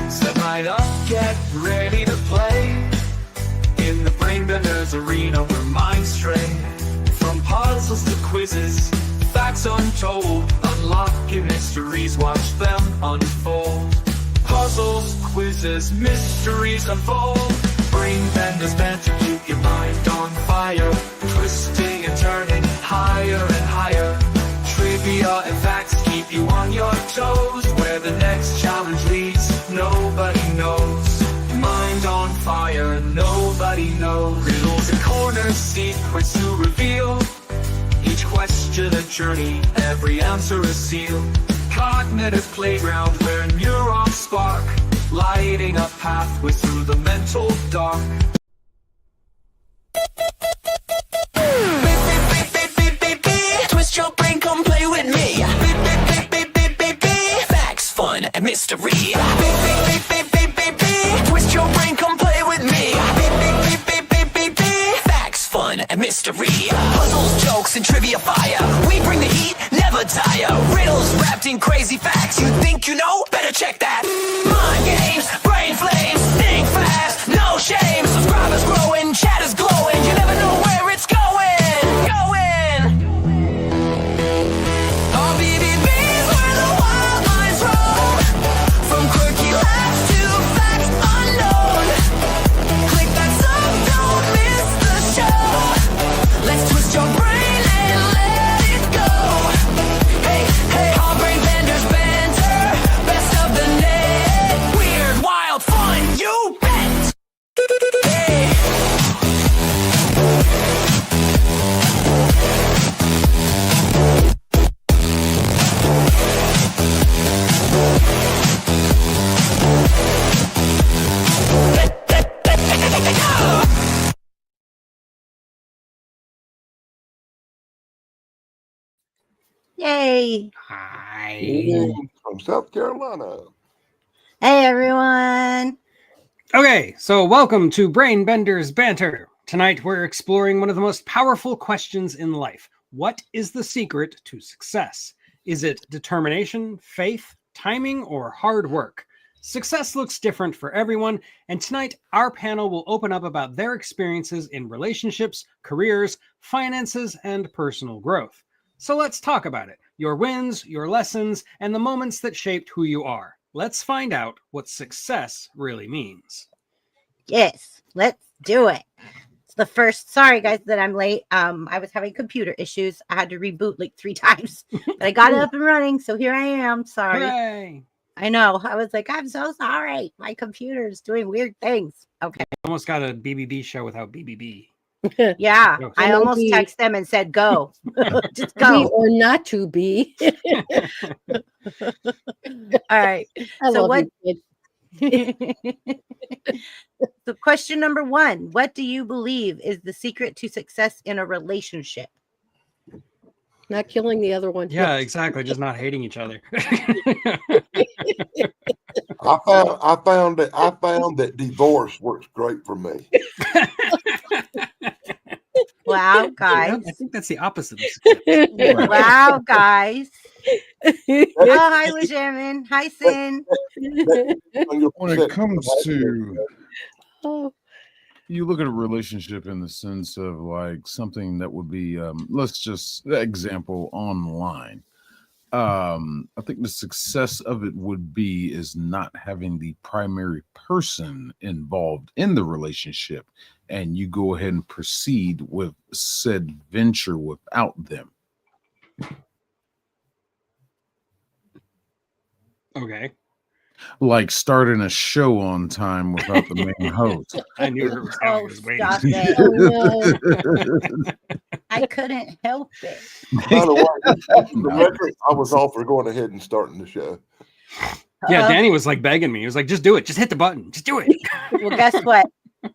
Set right up, get ready to play. In the Brainbenders arena, where minds stray. From puzzles to quizzes, facts untold. Unlocking mysteries, watch them unfold. Puzzles, quizzes, mysteries unfold. Brainbenders banter, keep your mind on fire. Twisting and turning, higher and higher. Trivia and facts keep you on your toes. Where the next challenge leads, nobody knows. Mind on fire, nobody knows. Riddles and corners, secrets to reveal. Each question a journey, every answer a seal. Cognitive playground where neurons spark, lighting up pathways through the mental dark. Twist your brain, come play with me. Facts, fun, and mystery. Twist your brain, come play with me. Facts, fun, and mystery. Puzzles, jokes, and trivia fire. We bring the heat, never tire. Riddles wrapped in crazy facts. You think you know? Better check that. Mind games, brain flames. Think fast, no shame. Subscribers growing, chat is glowing. You never know where it's going. RBBB's where the wild minds roam. From quirky laughs to facts unknown. Click that sub, don't miss the show. Let's twist your brain and let it go. Hey, hey, all Brainbenders banter, best of the net. Weird, wild, fun, you bet. Hey. Yay! Hi. From South Carolina. Hey everyone! Okay, so welcome to Brainbenders Banter. Tonight we're exploring one of the most powerful questions in life. What is the secret to success? Is it determination, faith, timing, or hard work? Success looks different for everyone, and tonight our panel will open up about their experiences in relationships, careers, finances, and personal growth. So let's talk about it. Your wins, your lessons, and the moments that shaped who you are. Let's find out what success really means. Yes, let's do it. It's the first. Sorry guys that I'm late. I was having computer issues. I had to reboot like 3 times, but I got it up and running. So here I am. Sorry. Hooray! I know. I was like, I'm so sorry. My computer's doing weird things. Okay. Almost got a BBB show without BBB. Yeah, Gross. I almost texted them and said, "Go, just Be go." or not to be. All right. I So love what? you, kid. So question number 1: what do you believe is the secret to success in a relationship? Not killing the other one. Yeah, exactly. Just not hating each other. I found that divorce works great for me. Wow, Yeah, guys! I think that's the opposite. Wow, guys! Oh, hi, Lejemin. Hi, Sin. When it comes to, Oh, you look at a relationship in the sense of like something that would be, let's just example online. I think the success of it would be is not having the primary person involved in the relationship, and you go ahead and proceed with said venture without them. Okay. Like starting a show on time without the main host. I knew it was how I was waiting. Stop it. oh no. I couldn't help it. By the way, the record, I was all for going ahead and starting the show. Yeah, Danny was like begging me. He was like, just do it. Just hit the button. Just do it. Well, guess what?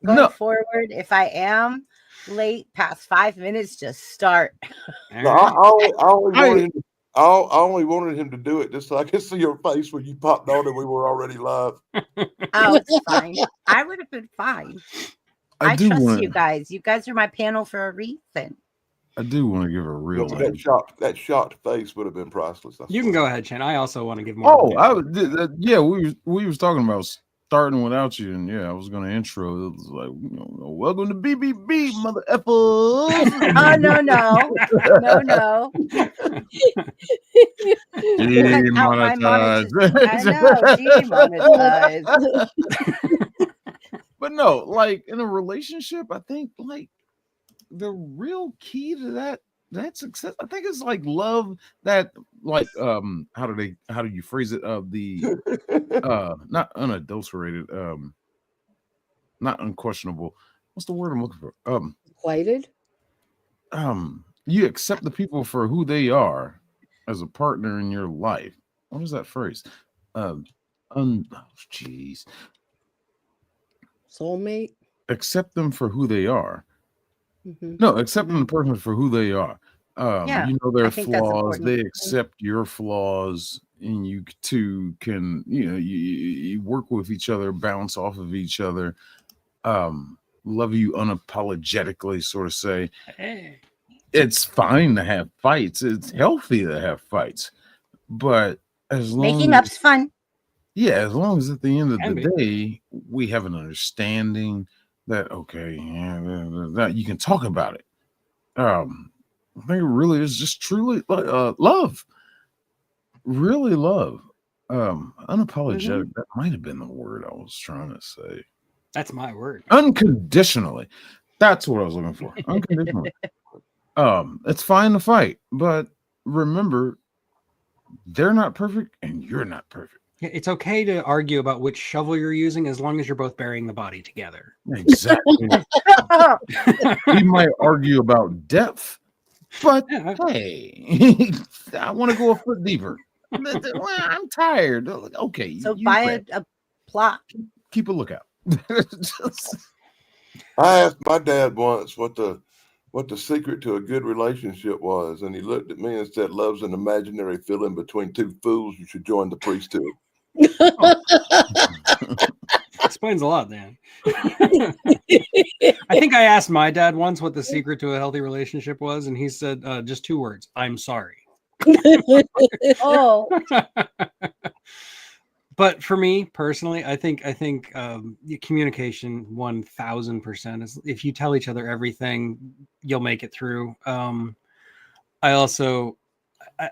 Going No. forward, if I am late past 5 minutes, just start. No, I only wanted him to do it just so I could see your face when you popped on and we were already live. Oh, it's fine. I would have been fine. I do trust want you guys. You guys are my panel for a reason. I do want to give a real But name. that shocked face would have been priceless. I You can swear. go ahead, Shane. I also want to give more. Oh, information. yeah, we was talking about starting without you, and yeah, I was gonna intro. It was like, welcome to BBB, mother effers. Oh no, no, no. Cut out my Demonetized. I know, demonetized. But no, like in a relationship, I think like the real key to that success, I think it's like love that like how do you phrase it? Not unadulterated, not unquestionable. What's the word I'm looking for? Whited. You accept the people for who they are as a partner in your life. What is that phrase? Jeez. Soulmate. Accept them for who they are. Mm-hmm. No, accepting the person for who they are. Yeah, You know their I think that's flaws. important. They accept your flaws, and you two can, you work with each other, bounce off of each other. Love you unapologetically, sort of say. Hey. It's fine to have fights. It's healthy to have fights, but as long Making as, up's fun. yeah, as long as at the end of Can the day we have an understanding that okay, yeah, that you can talk about it. I think it really is just truly love, really love. Unapologetic. That might have been the word I was trying to say. That's my word. Unconditionally. That's what I was looking for. Unconditionally. It's fine to fight, but remember, they're not perfect and you're not perfect. Yeah, it's okay to argue about which shovel you're using as long as you're both burying the body together. Exactly. We might argue about depth, but Yeah. hey, I want to go a foot deeper. Well, I'm tired. Okay, So you buy bet. a plot. Keep a lookout. I asked my dad once what the secret to a good relationship was, and he looked at me and said, "Love's an imaginary feeling between two fools. You should join the priesthood." Explains a lot, Dan. I think I asked my dad once what the secret to a healthy relationship was, and he said just 2 words: "I'm sorry." Oh, But for me personally, I think communication 1000% is if you tell each other everything, you'll make it through.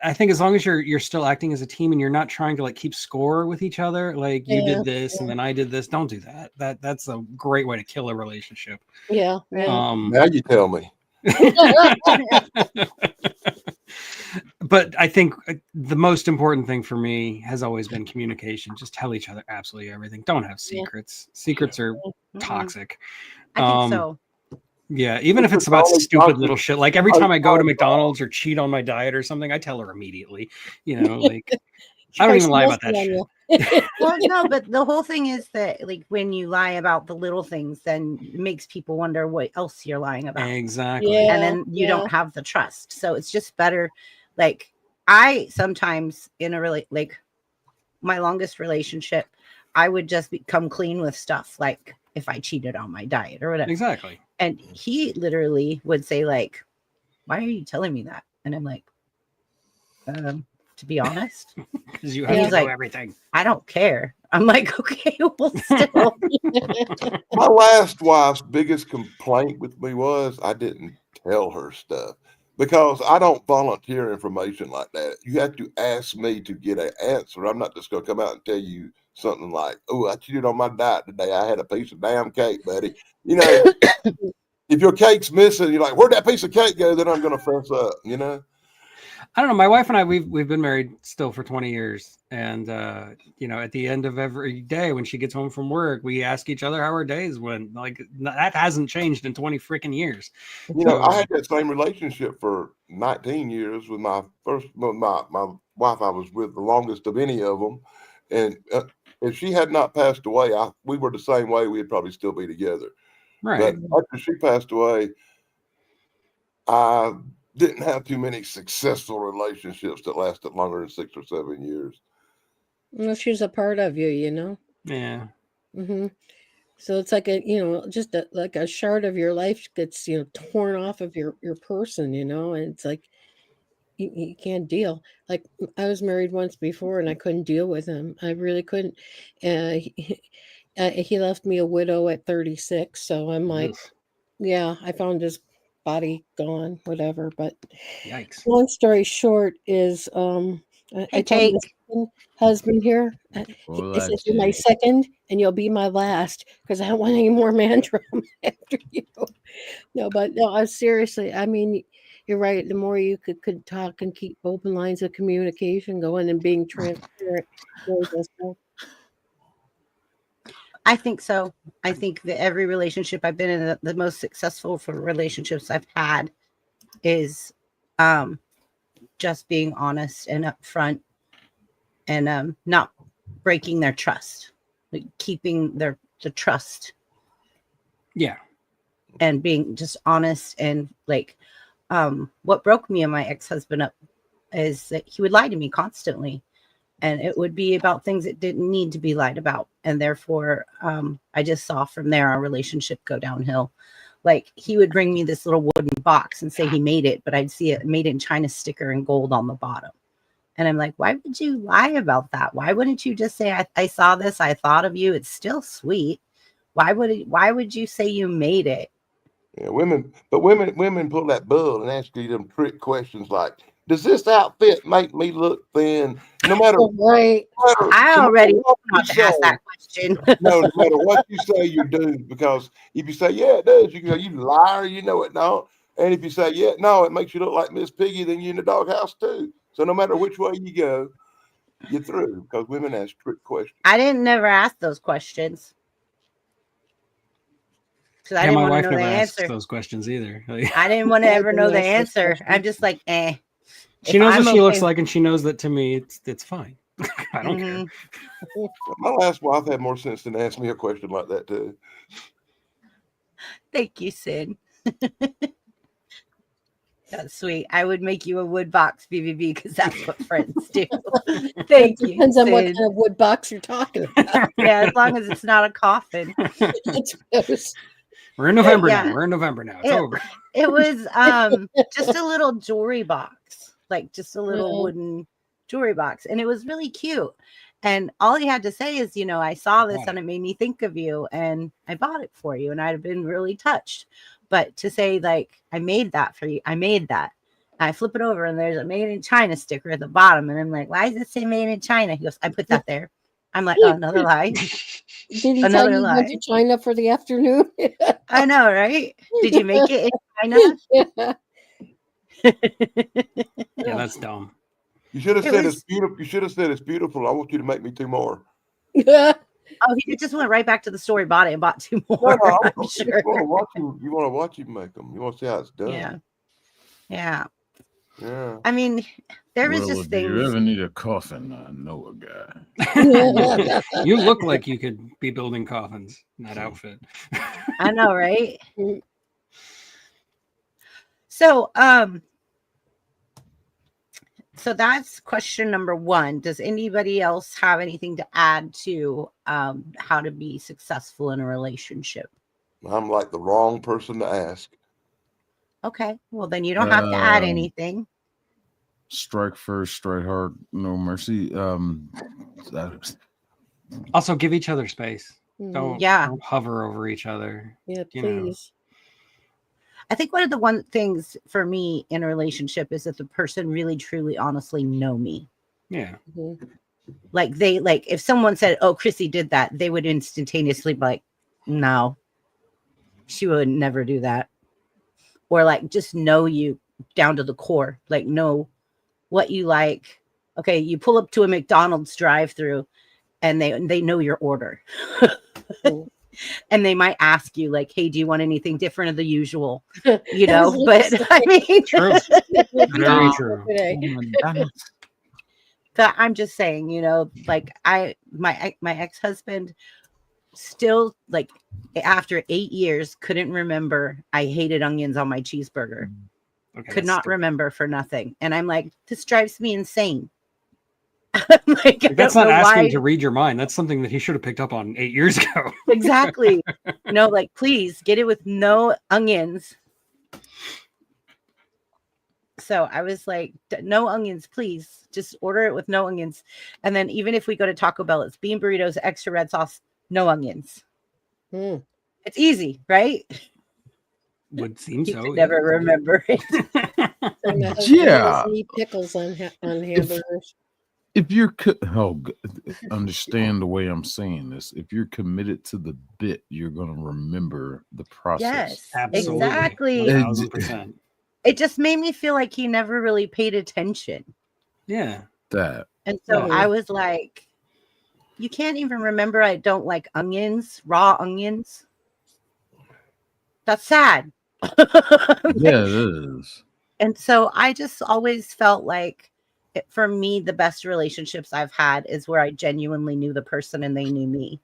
I think as long as you're still acting as a team and you're not trying to like keep score with each other, like you did this and then I did this, don't do that. That's a great way to kill a relationship. Yeah. Now you tell me. But I think the most important thing for me has always been communication. Just tell each other absolutely everything. Don't have secrets. Secrets are toxic. I think so. Yeah, even if it's about stupid little shit. Like every time I go to McDonald's or cheat on my diet or something, I tell her immediately. Like I don't even lie about that shit. Well, no, but the whole thing is that like when you lie about the little things, then it makes people wonder what else you're lying about. Exactly. Yeah. And then you don't have the trust. So it's just better. Like I sometimes in a really like my longest relationship, I would just come clean with stuff like if I cheated on my diet or whatever. Exactly. And he literally would say like, "Why are you telling me that?" And I'm like, to be honest, Because you have he's to know like, everything. I don't care. I'm like, okay, well, still. My last wife's biggest complaint with me was I didn't tell her stuff because I don't volunteer information like that. You have to ask me to get an answer. I'm not just going to come out and tell you something like, "Oh, I cheated on my diet today. I had a piece of damn cake, buddy." If your cake's missing, you're like, "Where'd that piece of cake go?" Then I'm going to fess up, I don't know. My wife and I, we've been married still for 20 years. And, at the end of every day when she gets home from work, we ask each other how our days went. Like that hasn't changed in 20 freaking years. I had that same relationship for 19 years with my wife I was with the longest of any of them. And if she had not passed away, we were the same way. We'd probably still be together. Right. But after she passed away, I didn't have too many successful relationships that lasted longer than 6 or 7 years. Well, she's a part of you, Yeah. Mm-hmm. So it's like just like a shard of your life gets, torn off of your person, and it's like you can't deal. Like I was married once before and I couldn't deal with him. I really couldn't. He left me a widow at 36. So I'm like, Oof. yeah, I found his body gone, whatever. But Yikes. long story short is, I Hey, told my Jake. second husband here, Well, I said, that's you're my it. second and you'll be my last because I don't want any more man drama after you. No, but no, seriously, I mean, you're right. The more you could talk and keep open lines of communication going and being transparent, really does help. I think so. I think that every relationship I've been in, the most successful for relationships I've had is just being honest and upfront and not breaking their trust, like keeping the trust Yeah. and being just honest. And like what broke me and my ex-husband up is that he would lie to me constantly, and it would be about things that didn't need to be lied about. And therefore, I just saw from there our relationship go downhill. Like he would bring me this little wooden box and say he made it, but I'd see it made in China sticker and gold on the bottom. And I'm like, why would you lie about that? Why wouldn't you just say, I saw this, I thought of you, it's still sweet. Why would you say you made it? Yeah, women pull that bull and ask you them trick questions like, "Does this outfit make me look thin?" No matter, Right. I no already matter know what you not to ask say, that question. no matter what you say, you're doomed. Because if you say, "Yeah, it does," you can go, "You liar, you know it don't." And if you say, "Yeah, no, it makes you look like Miss Piggy," then you're in the doghouse too. So no matter which way you go, you're through, because women ask trick questions. I didn't never ask those questions because I Yeah, didn't my want to wife know never the asks answer. those questions either. Like, I didn't want to I ever know didn't the ask those answer. I'm questions. just like, eh. she knows what she looks like, and she knows that to me, it's fine. I don't care. Mhm. My last wife had more sense than to ask me a question like that too. Thank you, Sid. That's sweet. I would make you a wood box, BBB, because that's what friends do. Thank It you, depends on what Sid. kind of wood box you're talking about. Yeah, as long as it's not a coffin. That's gross. We're in November Yeah. now. We're in November now. It's It, over. it was just a little jewelry box, like just a little Yeah. wooden jewelry box, and it was really cute. And all he had to say is, I saw this Bought and it made me think of you, and I bought it for you, and I'd have been really touched. But to say like, I made that for you, I made that. And I flip it over and there's a made in China sticker at the bottom, and I'm like, why does it say made in China? He goes, I put that there. I'm like, oh, another lie. Did he tell Another you he went lie. to China for the afternoon? I know, right? Did you make it in China? Yeah. Yeah, that's dumb. You should have It said was- it's beautiful. You should have said it's beautiful. I want you to make me 2 more. Oh, he just went right back to the store, bought it, and bought 2 No, more. no, I'm you sure. want to watch him. You want to watch him make them. You want to see how it's done. Yeah. Yeah. Yeah. I mean, there was Well, just if you things. ever need a coffin, I know a guy. You look like you could be building coffins in that outfit. I know, right? So, so that's question number 1. Does anybody else have anything to add to how to be successful in a relationship? I'm like the wrong person to ask. Okay, well then you don't have to add Um, anything. Strike first, strike hard, no mercy. Also, give each other space. Don't, Yeah. don't hover over each other. Yeah, You know. please. I think one of the things for me in a relationship is that the person really, truly, honestly know me. Yeah. Mhm. Like if someone said, "Oh, Chrissy did that," they would instantaneously be like, "No, she would never do that." Or like just know you down to the core, like know what you like. Okay, you pull up to a McDonald's drive-through, and they know your order, Mhm. and they might ask you like, "Hey, do you want anything different of the usual?" I was But gonna I mean, True. Very No. true. today. but I'm just saying, like my ex-husband still, like, after 8 years, couldn't remember I hated onions on my cheeseburger. Okay, Could that's not stupid. remember for nothing. And I'm like, this drives me insane. Like, I That's don't not know asking why. to read your mind. That's something that he should have picked up on 8 years ago. Exactly. Like, please get it with no onions. So I was like, no onions, please. Just order it with no onions. And then even if we go to Taco Bell, it's bean burritos, extra red sauce, no onions. Mm. It's easy, right? Would seem You so. could never remember it. And my husband Yeah. doesn't eat pickles on hamburgers. If you're understand the way I'm saying this, if you're committed to the bit, you're going to remember the process. Yes, Absolutely. exactly. 1000%. It just made me feel like he never really paid attention. Yeah. That And so Yeah. I was like, you can't even remember I don't like onions, raw onions. That's sad. yeah, it is. And so I just always felt like, for me, the best relationships I've had is where I genuinely knew the person and they knew me.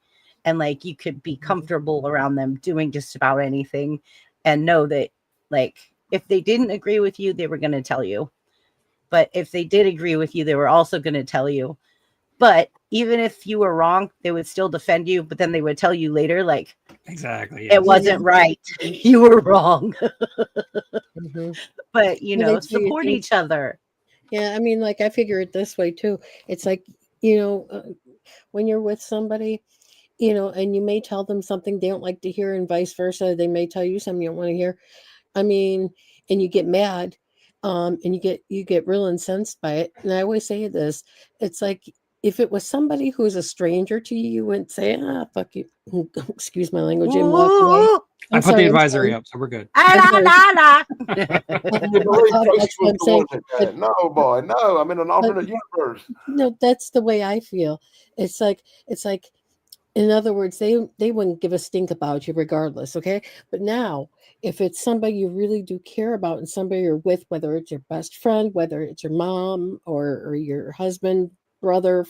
And like, you could be comfortable around them doing just about anything and know that, like, if they didn't agree with you, they were going to tell you. But if they did agree with you, they were also going to tell you. But even if you were wrong, they would still defend you. But then they would tell you later, like, Exactly. it wasn't right. You were wrong. Mhm. But, Well, they tell you support things- each other. Yeah, I mean, like I figure it this way too. It's like, when you're with somebody, and you may tell them something they don't like to hear, and vice versa. They may tell you something you don't want to hear. I mean, and you get mad, and you get real incensed by it. And I always say this: it's like if it was somebody who's a stranger to you, you wouldn't say, "Ah, fuck you," excuse my language, and walk away. Ooh, I I'm put the sorry, I'm advisory sorry. up, so we're good. ah, la, la, la. You believe That's Chris what I'm was the saying. one that died. No, boy, no. I'm in an alternate universe. No, that's the way I feel. It's like in other words, they wouldn't give a stink about you regardless, okay? But now, if it's somebody you really do care about and somebody you're with, whether it's your best friend, whether it's your mom or your husband, brother,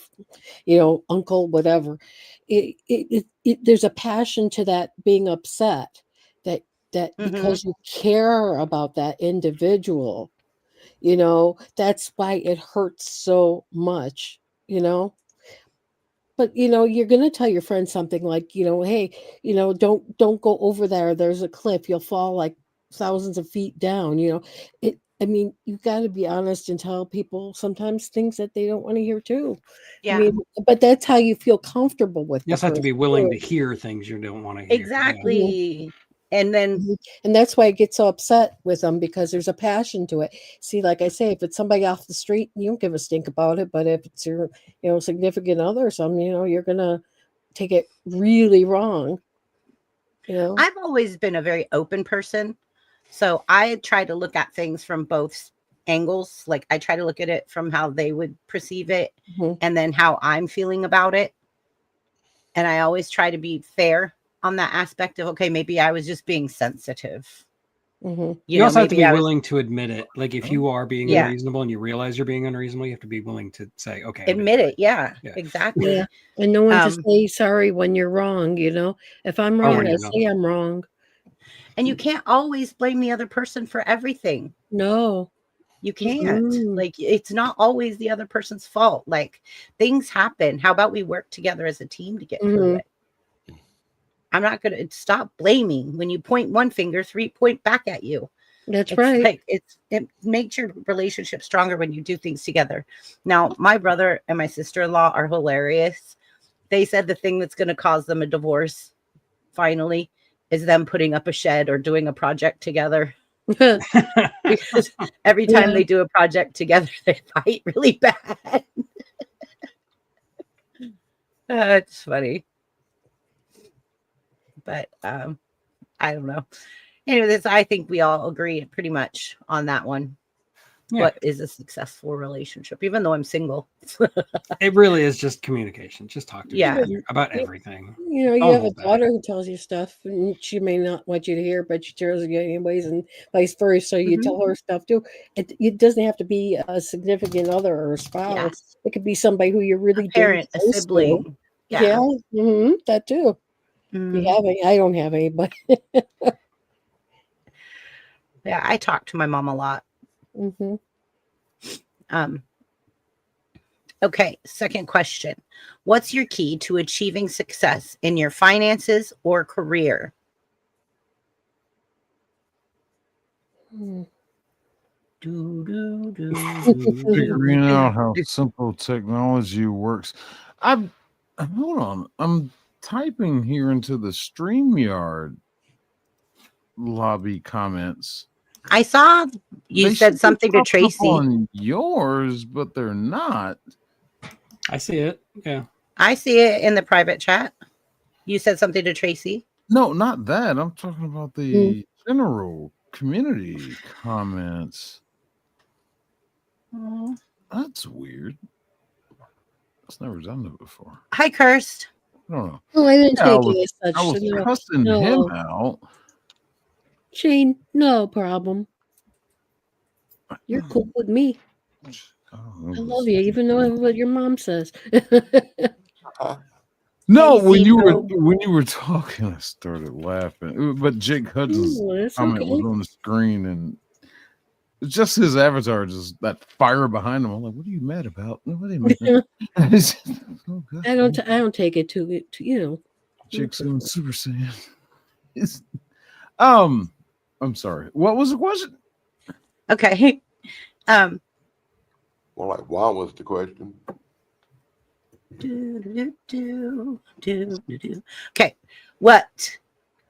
uncle, whatever, there's a passion to that being upset that Mhm. because you care about that individual, that's why it hurts so much, but you're going to tell your friend something like, hey, don't go over there, there's a cliff, you'll fall like thousands of feet down. I mean, you've got to be honest and tell people sometimes things that they don't want to hear too. I Yeah, mean, but that's how you feel comfortable with You the also have to be person, willing too. to hear things you don't want to hear. Yeah. exactly. And then, Mhm. And that's why I get so upset with them, because there's a passion to it. See, like I say, if it's somebody off the street, you don't give a stink about it. But if it's your, significant other or something, you're gonna take it really wrong. I've always been a very open person. So I try to look at things from both angles. Like, I try to look at it from how they would perceive it Mhm. and then how I'm feeling about it. And I always try to be fair on that aspect of, okay, maybe I was just being sensitive. Mhm. You also have to maybe be I was, willing to admit it. Like if you are being Yeah. unreasonable and you realize you're being unreasonable, you have to be willing to say, okay, I admit did it. Yeah, Yeah. exactly. Yeah, and no one to Um, say sorry when you're wrong. If I'm Or wrong, when I you're not. say I'm wrong. And you can't always blame the other person for everything. No. You can't. Mm-mm. Like, it's not always the other person's fault. Like, things happen. How about we work together as a team to get through Mhm. it? I'm not going to stop blaming. When you point one finger, three point back at you. That's It's right. like, it makes your relationship stronger when you do things together. Now, my brother and my sister-in-law are hilarious. They said the thing that's going to cause them a divorce finally is them putting up a shed or doing a project together. Because every time Yeah. they do a project together, they fight really bad. It's funny. But I don't know. Anyways, I think we all agree pretty much on that one. Yeah. What is a successful relationship? Even though I'm single. It really is just communication. Just talk to each Yeah. other about Yeah. everything. You Don't have a hold back. daughter who tells you stuff, and she may not want you to hear, but she tells you anyways, and vice versa. So you Mhm. tell her stuff too. It doesn't have to be a significant other or a spouse. Yes. It could be somebody who you're really A parent, a close to. sibling. Yeah, that too. Mhm. You have any? I don't have any, but Yeah, I talk to my mom a lot. Mhm. Okay, second question. What's your key to achieving success in your finances or career? Hmm. Do, do, do, Figuring do, out how do. simple technology works. I'm hold on. I'm typing here into the StreamYard lobby comments. I saw you They said should be something to popping up Tracy. on yours, but they're not. I see it. Yeah. I see it in the private chat. You said something to Tracy. No, not that. I'm talking about the general community comments. Oh. That's weird. That's never done that before. Hi, Cursed. I don't know. Oh, I didn't Yeah, I take it as such. I was so no, cussing no, him out. Shane, no problem. You're cool with me. I love you, even though what your mom says. No, Hey, when you Zebo. were talking, I started laughing. But Jake Hudson's Oh, that's comment was okay. on the screen, and it's just his avatar, just that fire behind him. I'm like, "What are you mad about? What are you mad?" Oh, God. I don't take it to you know. Jake's doing Super Saiyan. It's- I'm sorry. What was the question? Okay. Well, like, why was the question? Okay. What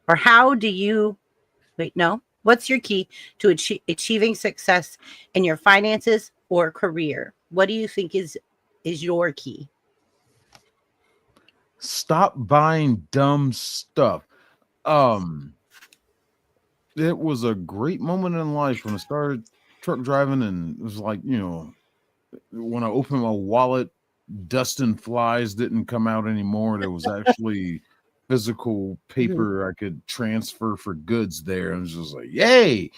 or how do you wait? No. What's your key to achieving success in your finances or career? What do you think is your key? Stop buying dumb stuff. It was a great moment in life when I started truck driving, and it was like, when I opened my wallet, dust and flies didn't come out anymore. There was actually physical paper I could transfer for goods there. And it was just like, yay,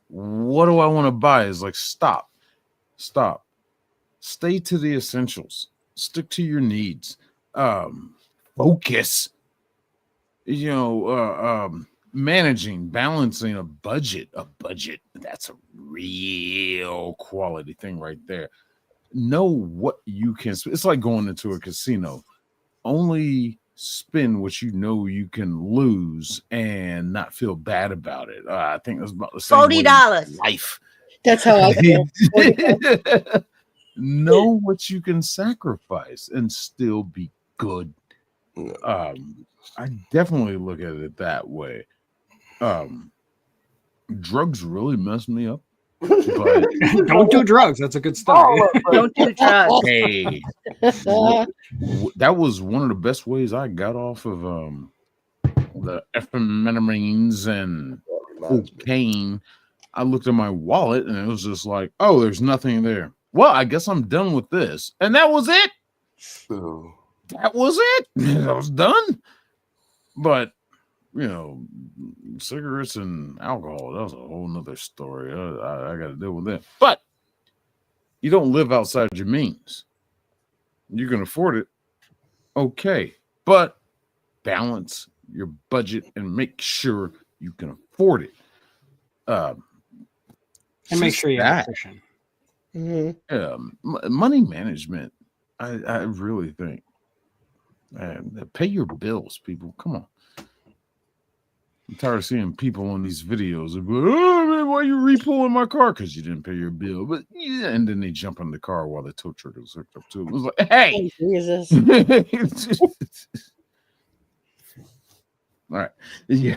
what do I want to buy? It's like, stop. Stay to the essentials. Stick to your needs. Focus. Managing, balancing a budget. That's a real quality thing right there. Know what you can spend. It's like going into a casino. Only spend what you know you can lose and not feel bad about it. I think that's about the same way in $40. life. That's how I feel. Know what you can sacrifice and still be good. Yeah. I definitely look at it that way. Drugs really messed me up. But Don't do drugs. That's a good story. Don't do drugs. hey, that was one of the best ways I got off of the amphetamines and cocaine. I looked at my wallet and it was just like, oh, there's nothing there. Well, I guess I'm done with this. And that was it. So, That was it. I was done. But cigarettes and alcohol, that was a whole nother story. I got to deal with that. But you don't live outside your means. You can afford it. Okay. But balance your budget and make sure you can afford it. And make just sure you have a that. cushion. Money management, I really think. Pay your bills, people. Come on. I'm tired of seeing people on these videos. Like, oh, man, why are you repulling my car? Because you didn't pay your bill. But yeah, and then they jump in the car while the tow truck is hooked up too. It was like, hey. Oh, Jesus. All right. Yeah.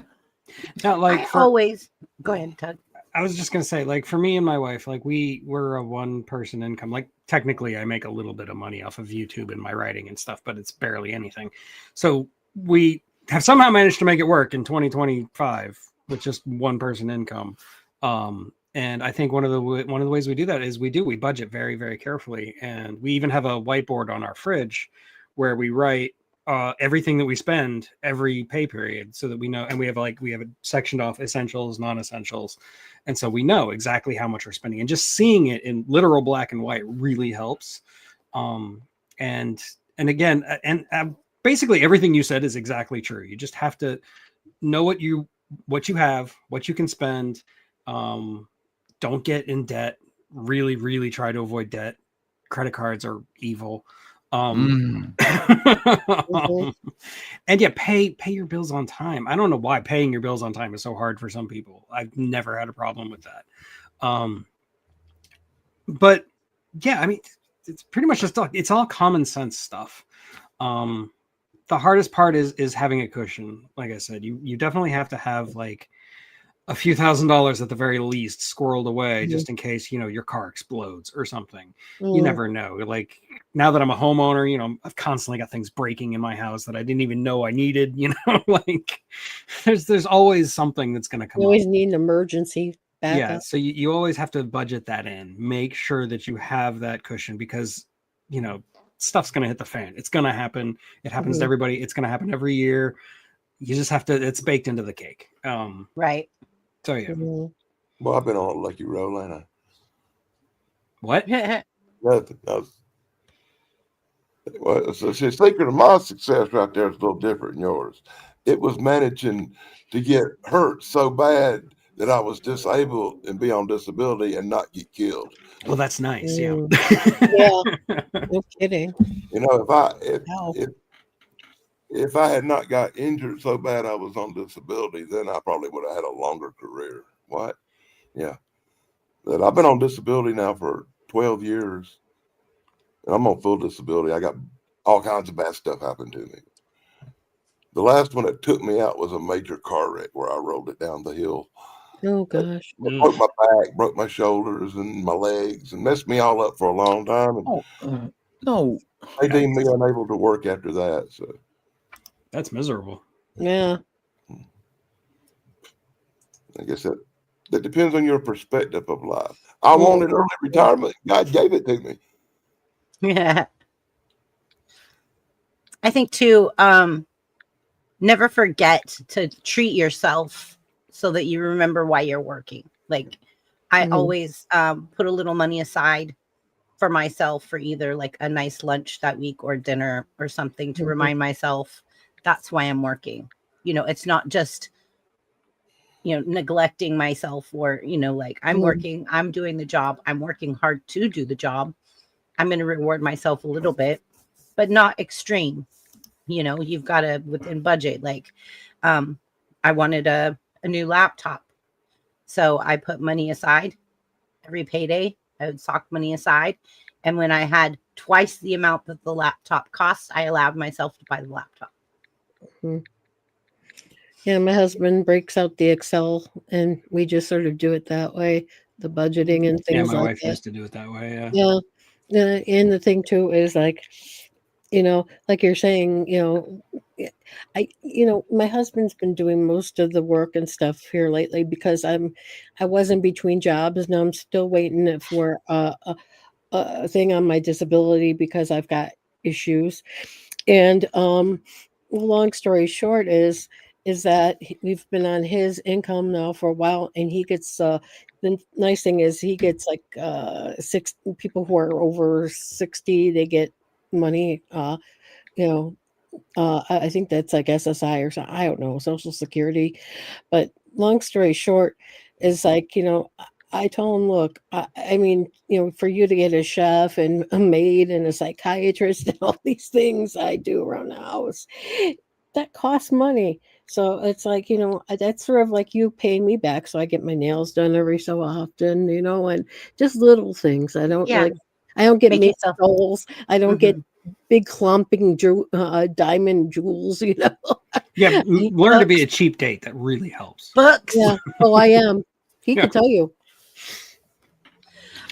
Not like I for, always go ahead, Tug. I was just gonna say, like for me and my wife, like we're a one-person income. Like technically, I make a little bit of money off of YouTube and my writing and stuff, but it's barely anything. So we have somehow managed to make it work in 2025 with just one-person income. And I think one of the ways we do that is we budget very, very carefully, and we even have a whiteboard on our fridge where we write everything that we spend every pay period, so that we know, and we have it sectioned off essentials, non-essentials, and so we know exactly how much we're spending. And just seeing it in literal black and white really helps. And again, basically everything you said is exactly true. You just have to know what you have, what you can spend. Don't get in debt. Really, really try to avoid debt. credit cards are evil. Mhm. And yeah, pay your bills on time. I don't know why paying your bills on time is so hard for some people. I've never had a problem with that. But yeah, I mean, it's pretty much just it's all common sense stuff. The hardest part is having a cushion. Like I said, you definitely have to have like a few $1,000s at the very least squirreled away, just in case, you know, your car explodes or something. You never know. Like now that I'm a homeowner, you know, I've constantly got things breaking in my house that I didn't even know I needed, you know, like there's always something that's going to come You up. always need an emergency Yeah, backup. so you always have to budget that in. Make sure that you have that cushion because, you know, stuff's going to hit the fan. It's going to happen. It happens to everybody. It's going to happen every year. You just have to, it's baked into the cake. Right. So yeah. Mhm. Well, I've been on a lucky roll, ain't I? What? Nothing. Well, so the secret of my success right there is a little different than yours. It was managing to get hurt so bad that I was disabled and be on disability and not get killed. Well, that's nice. Yeah. Yeah, no kidding. You know, Wow. if I had not got injured so bad I was on disability, then I probably would have had a longer career. What? Yeah. But I've been on disability now for 12 years. And I'm on full disability. I got all kinds of bad stuff happen to me. The last one that took me out was a major car wreck where I rolled it down the hill. Oh gosh. I broke my back, broke my shoulders and my legs, and messed me all up for a long time. And No. they deemed me unable to work after that. So That's miserable. Yeah. I guess that depends on your perspective of life. I wanted early retirement. God gave it to me. Yeah. I think too, never forget to treat yourself so that you remember why you're working. Like I always put a little money aside for myself for either like a nice lunch that week or dinner or something to remind myself that's why I'm working. You know, it's not just, you know, neglecting myself or, you know, like I'm working, I'm doing the job, I'm working hard to do the job. I'm going to reward myself a little bit, but not extreme. You know, you've got to within budget. Like, I wanted a new laptop. So I put money aside every payday. I would sock money aside. And when I had twice the amount that the laptop cost, I allowed myself to buy the laptop. Yeah, my husband breaks out the Excel and we just sort of do it that way, the budgeting and Yeah, things my like wife that. used to do it that way. Yeah. Yeah. And the thing too is like, you know, like you're saying, you know, my husband's been doing most of the work and stuff here lately because I was in between jobs. Now I'm still waiting for a thing on my disability because I've got issues. And long story short is that we've been on his income now for a while, and he gets the nice thing is he gets like 6 people who are over 60, they get money. You know, I think that's like SSI or something. I don't know, Social Security. But long story short is like, you know, I told him, look, I mean, you know, for you to get a chef and a maid and a psychiatrist and all these things I do around the house, that costs money. So it's like, you know, that's sort of like you paying me back. So I get my nails done every so often, you know, and just little things. I don't I don't get Make me yourself- goals. I don't get big clumping diamond jewels, you know. Yeah. Learn to be a cheap date. That really helps. Books. Yeah. Oh, I am. He could tell you.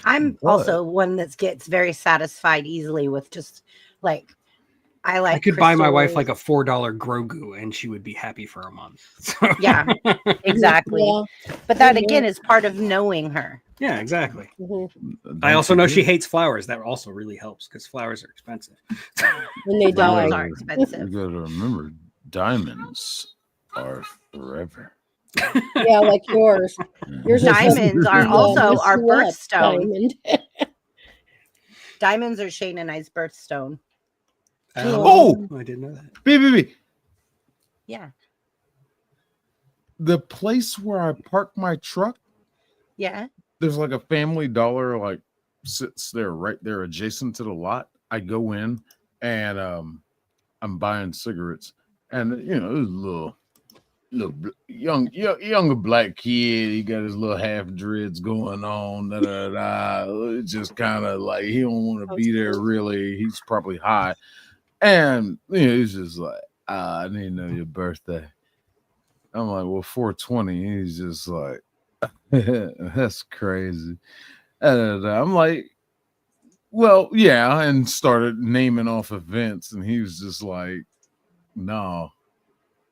I'm also one that gets very satisfied easily with just like I could buy my wife like a $4 Grogu and she would be happy for a month. So. Yeah, exactly. Yeah. But that again is part of knowing her. Yeah, exactly. Mhm. I also know she hates flowers. That also really helps because flowers are expensive. When they die. Flowers are expensive. You gotta remember, diamonds are forever. Yeah, like yours. Yours is Diamonds are also our birthstone. Diamond. Diamonds are Shane and I's birthstone. Oh! I didn't know that. Baby, Yeah. the place where I park my truck, Yeah. there's like a Family Dollar like sits there right there adjacent to the lot. I go in and I'm buying cigarettes, and you know, this younger black kid. He got his little half dreads going on. Da, da, da. It's just kind of like he don't want to be there. Really, he's probably high, and you know, he's just like, I need to know your birthday. I'm like, well, 420. He's just like, that's crazy. I'm like, well, yeah, and started naming off events, and he was just like, no,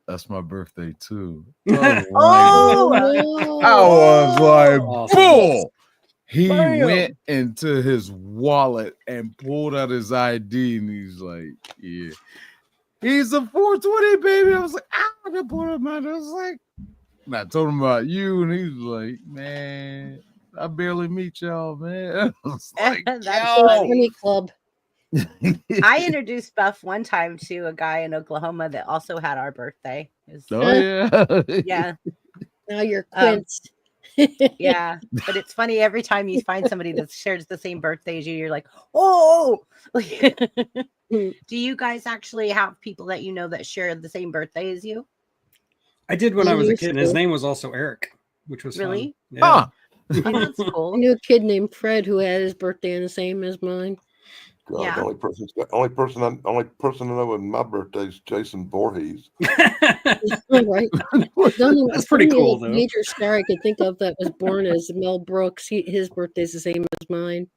that's my birthday too. Oh, no. I was like, Awesome. bull. He Bam. went into his wallet and pulled out his ID, and he's like, yeah. He's a 420, baby. I was like, I pulled him out. I was like, and I told him about you, and he was like, man, I barely meet y'all, man. I was like, That's yo. funny. Club. I introduced Buff one time to a guy in Oklahoma that also had our birthday. Oh yeah. Yeah, Now you're Um, Quince. yeah. But it's funny every time you find somebody that shares the same birthday as you, you're like, oh. Do you guys actually have people that you know that share the same birthday as you? I did when I was a Used kid, and his to. name was also Eric, which was Really? fun. Huh. Yeah. Oh, that's I cool. knew a kid named Fred who had his birthday on the same as mine. God, Yeah. the only person I know in my birthday is Jason Voorhees. Right. The That's pretty only, cool, like, though. major star I could think of that was born as Mel Brooks. His birthday's the same as mine.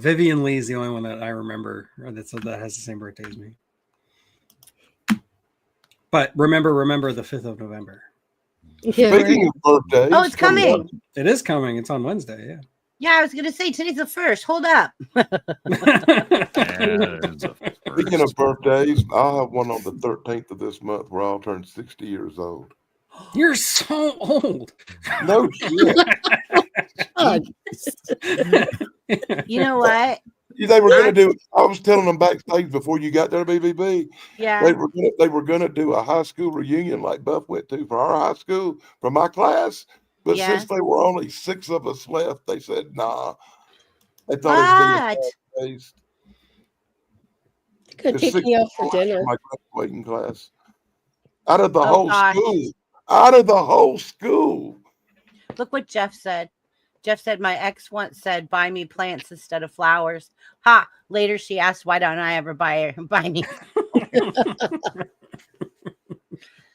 Vivian Lee is the only one that I remember that has the same birthday as me. But remember the 5th of November. Yeah, Speaking right. of birthdays, Oh, it's coming. It is coming. It's on Wednesday. Yeah, I was gonna say today's the 1st. Hold up. Speaking of birthdays, I'll have one on the 13th of this month where I'll turn 60 years old. You're so old. No shit. God. You know what? They were gonna do. I was telling them backstage before you got there, BBB. Yeah. They were gonna do a high school reunion like Buff went to for our high school for my class, but Yeah. since there were only 6 of us left, they said nah. They thought it was What? being fast-paced. Could There's take 6 me out for people left in dinner. my graduating class. Out of the Oh, whole gosh. school. Out of the whole school. Look what Jeff said. Jeff said, my ex once said, buy me plants instead of flowers. Ha! Later she asked, why don't I ever buy me?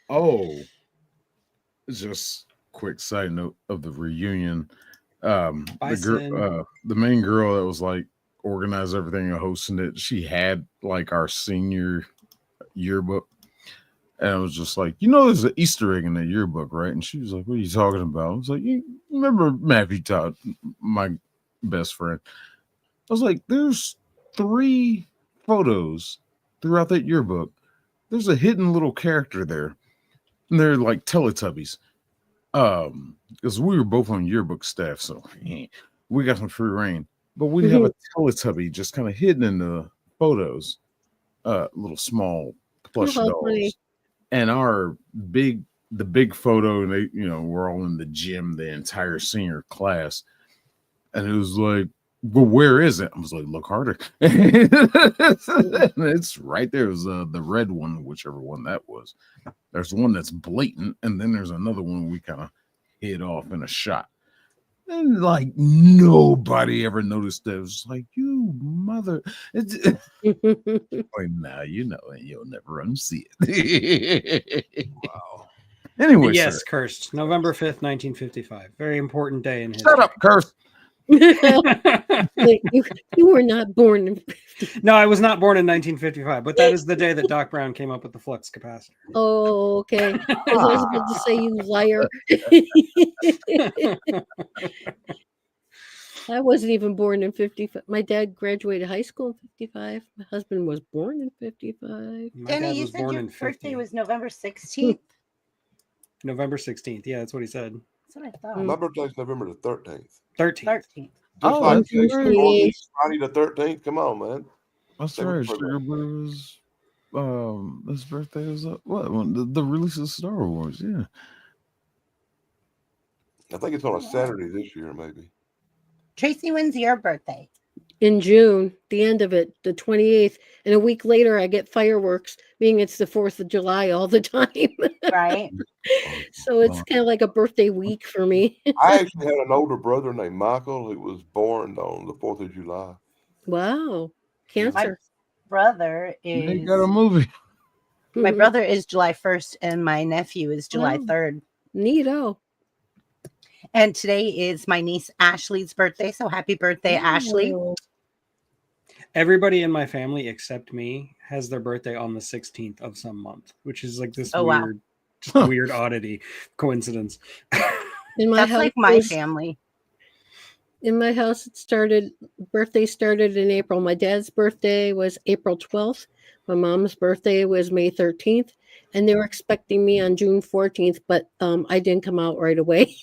Oh, just quick side note of the reunion. The Bison. main girl that was like organized everything and hosting it, she had like our senior yearbook. And I was just like, there's an Easter egg in that yearbook, right? And she was like, what are you talking about? I was like, you remember Matthew Todd, my best friend? I was like, there's 3 photos throughout that yearbook. There's a hidden little character there. And they're like Teletubbies. Because we were both on yearbook staff, so we got some free reign. But we have a Teletubby just kind of hidden in the photos. Little small plush Oh, how dolls. funny. And the big photo, they, we're all in the gym, the entire senior class. And it was like, well, where is it? I was like, look harder. And it's right there. It was the red one, whichever one that was. There's one that's blatant, and then there's another one we kind of hid off in a shot. And like nobody ever noticed that. It was like, you mother. It's like, now and you'll never unsee it. Wow. Anyway, Yes, sir, cursed. November 5th, 1955. Very important day in history. shut up, curse. you were not born in. No, I was not born in 1955, but that is the day that Doc Brown came up with the flux capacitor. Oh, okay. 'Cause I was about to say, you liar. I wasn't even born in 55. My dad graduated high school in 55. My husband was born in 55. My Danny, dad you was said born your in birthday 50. was November 16th? November 16th. Yeah, that's what he said. That's what I thought. My birthday's November the 13th. 13th. 13th. Just Oh, like that's Jason right. Voorhees, Friday the 13th. Come on, man. That's They were right. pretty Sugar was his birthday was the release of Star Wars. Yeah. I think it's on a Saturday this year, maybe. Tracy, when's your birthday? In June, the end of it, the 28th. And a week later, I get fireworks, being it's the 4th of July all the time. Right? So it's kind of like a birthday week for me. I actually had an older brother named Michael who was born on the 4th of July. Wow. My Cancer. brother They is got a movie. my brother is July 1st and my nephew is July Wow. 3rd. Neato. And today is my niece Ashley's birthday. So happy birthday, Ashley. Oh, Everybody in my family except me has their birthday on the 16th of some month, which is like this Oh, wow. weird, just weird oddity coincidence. In my That's house, like my was- family. in my house, birthday started in April. My dad's birthday was April 12th. My mom's birthday was May 13th. And they were expecting me on June 14th, but I didn't come out right away.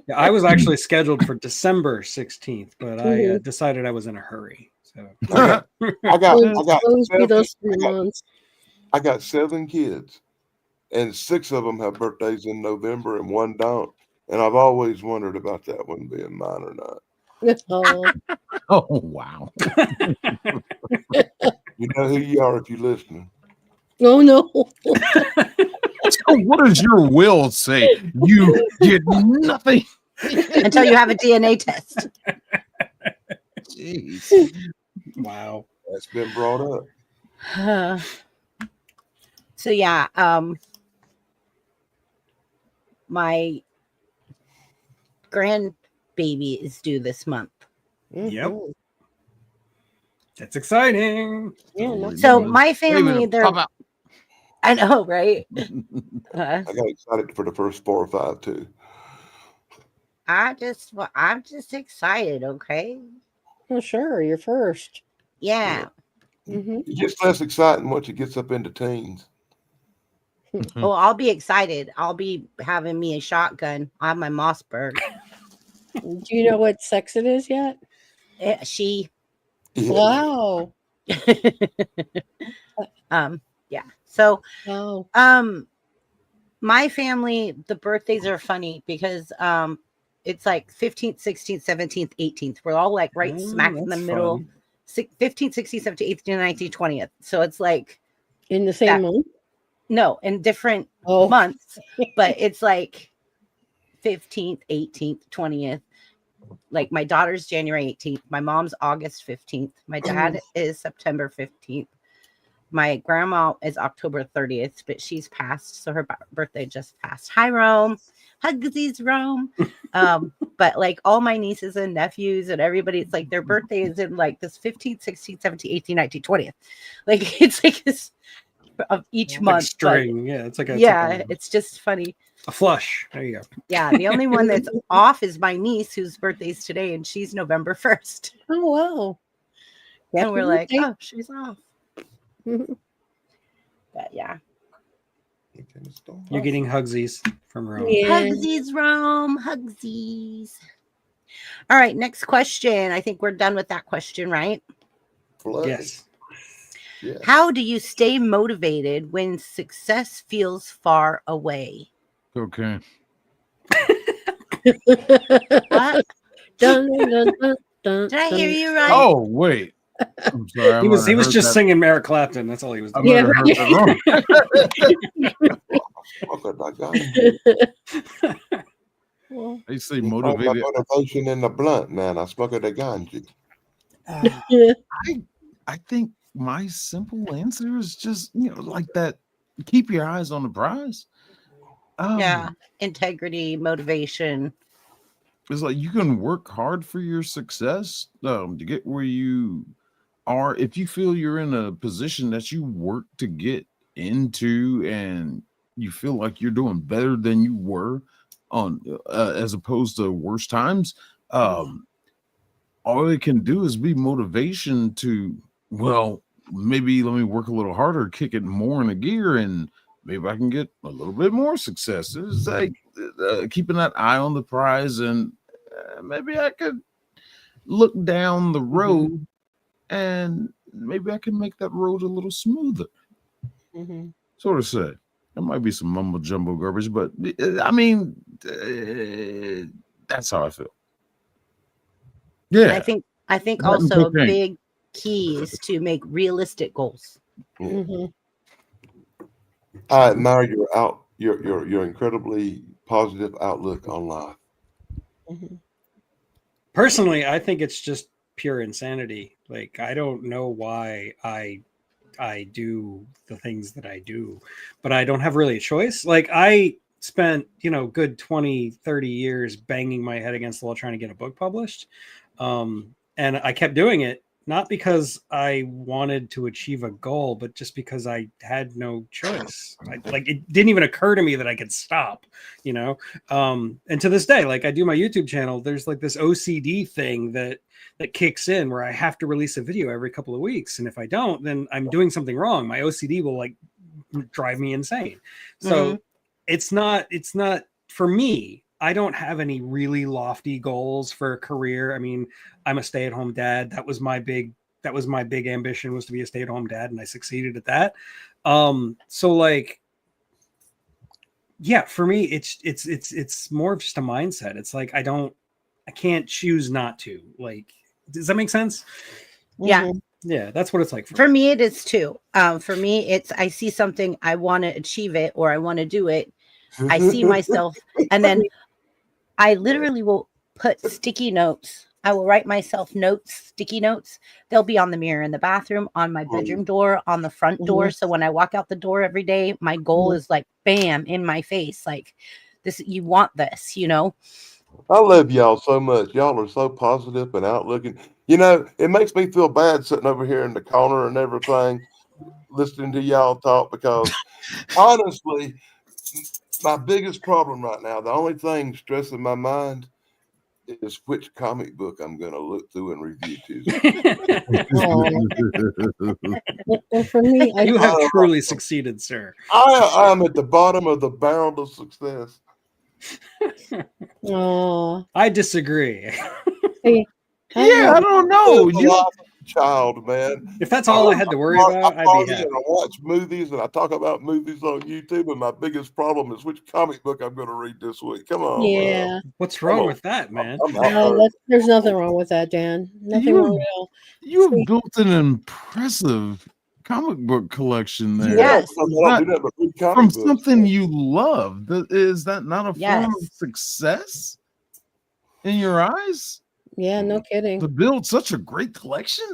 Yeah, I was actually scheduled for December 16th, but I Mhm. decided I was in a hurry. So I got Always be those 3 I got- months. I got 7 kids, and 6 of them have birthdays in November and 1 don't. And I've always wondered about that one being mine or not. Oh, Oh wow. You know who you are if you're listening. oh no. So what does your will say? You get nothing. Until you have a DNA test. Jeez. wow. That's been brought up. So yeah, my grandbaby is due this month. Yep. Mhm. That's exciting. Yeah, no So kidding. my family, they're Pop out. I know, right? I got excited for the first 4 or 5 too. I'm just excited, okay? Oh, sure, you're first. Yeah. Mhm. It gets less exciting once it gets up into teens. Well, I'll be excited. I'll be having me a shotgun. I have my Mossberg. Do you know what sex it is yet? She Yeah. Wow. yeah. So Wow. my family, the birthdays are funny because it's like 15th, 16th, 17th, 18th. We're all like right smack in the that's middle. fun. 15th, 16th, 17th, 18th, 19th, 20th. So it's like In the same that- month? no, in different Oh, months, but it's like 15th, 18th, 20th. Like my daughter's January 18th, my mom's August 15th, my dad is September 15th, my grandma is October 30th, but she's passed, so her birthday just passed. Hi, Rome. Hugsies, Rome. But like all my nieces and nephews and everybody, it's like their birthday is in like this 15th, 16th, 17th, 18th, 19th, 20th. Like it's like this of each Like month. but string. Yeah, it's like yeah, it's just funny. a flush. There you go. Yeah, the only one that's off is my niece, whose birthday's today, and she's November 1st. oh wow. And we're like, birthday. oh, she's off. Mhm. But yeah. You're getting hugsies from Rome. Yeah. Hugsies, Rome. Hugsies. All right, next question. I think we're done with that question, right? Flood. Yes. Yeah. How do you stay motivated when success feels far away? Okay. What? Dun, dun, dun, dun, Did I hear dun. you right? Oh wait. I'm sorry. I He was might have just heard that- singing Eric Clapton. That's all he was I doing. might have heard that wrong. Fuck it, I got it. Well, They say You call my motivated. motivation in the blunt, man. I smoke it a ganja. I think my simple answer is just like that. Keep your eyes on the prize. Yeah. Integrity, motivation. It's like you can work hard for your success to get where you are. If you feel you're in a position that you work to get into and you feel like you're doing better than you were on as opposed to worse times, all it can do is be motivation to, well, maybe let me work a little harder, kick it more in a gear, and maybe I can get a little bit more success. It's like keeping that eye on the prize, and maybe I could look down the road and maybe I can make that road a little smoother. mhm. Sort of say. There might be some mumbo jumbo garbage, but I mean, that's how I feel. Yeah. I think That and also a cocaine. big key is to make realistic goals. Hmm. I admire your incredibly positive outlook on life. Hmm. Personally, I think it's just pure insanity. Like, I don't know why I do the things that I do, but I don't have really a choice. Like, I spent, good 20, 30 years banging my head against the wall trying to get a book published. And I kept doing it, not because I wanted to achieve a goal, but just because I had no choice. It didn't even occur to me that I could stop, you know? And to this day, like, I do my YouTube channel, there's like this OCD thing that kicks in where I have to release a video every couple of weeks. And if I don't, then I'm doing something wrong. My OCD will like drive me insane. So it's not for me. I don't have any really lofty goals for a career. I mean, I'm a stay-at-home dad. That was my big ambition, was to be a stay-at-home dad, and I succeeded at that. So like, yeah, for me, it's more of just a mindset. It's like I can't choose not to. Like, does that make sense? Yeah. Yeah, that's what it's like For me, it is too. For me, it's I see something, I want to achieve it, or I want to do it. I see myself, and then I literally will put sticky notes. I will write myself notes, sticky notes. They'll be on the mirror in the bathroom, on my bedroom door, on the front door. So when I walk out the door every day, my goal is like, bam, in my face. Like, this, you want this, I love y'all so much. Y'all are so positive and outlooking. It makes me feel bad sitting over here in the corner and everything, listening to y'all talk, because honestly, my biggest problem right now, the only thing stressing my mind is which comic book I'm going to look through and review Tuesday. Well, for me, You have truly succeeded, sir. I'm at the bottom of the barrel of success. I disagree. See, Yeah, I don't know. It's the life of a child, man. If that's all I had to worry about, I'd be happy. And I watch movies and I talk about movies on YouTube, and my biggest problem is which comic book I'm going to read this week. Come on. Yeah. What's wrong with that, man? There's nothing wrong with that, Dan. Nothing wrong at all. You have built an impressive comic book collection there. Yes. From something you love. Is that not a form of success in your eyes? Yeah, no kidding. To build such a great collection?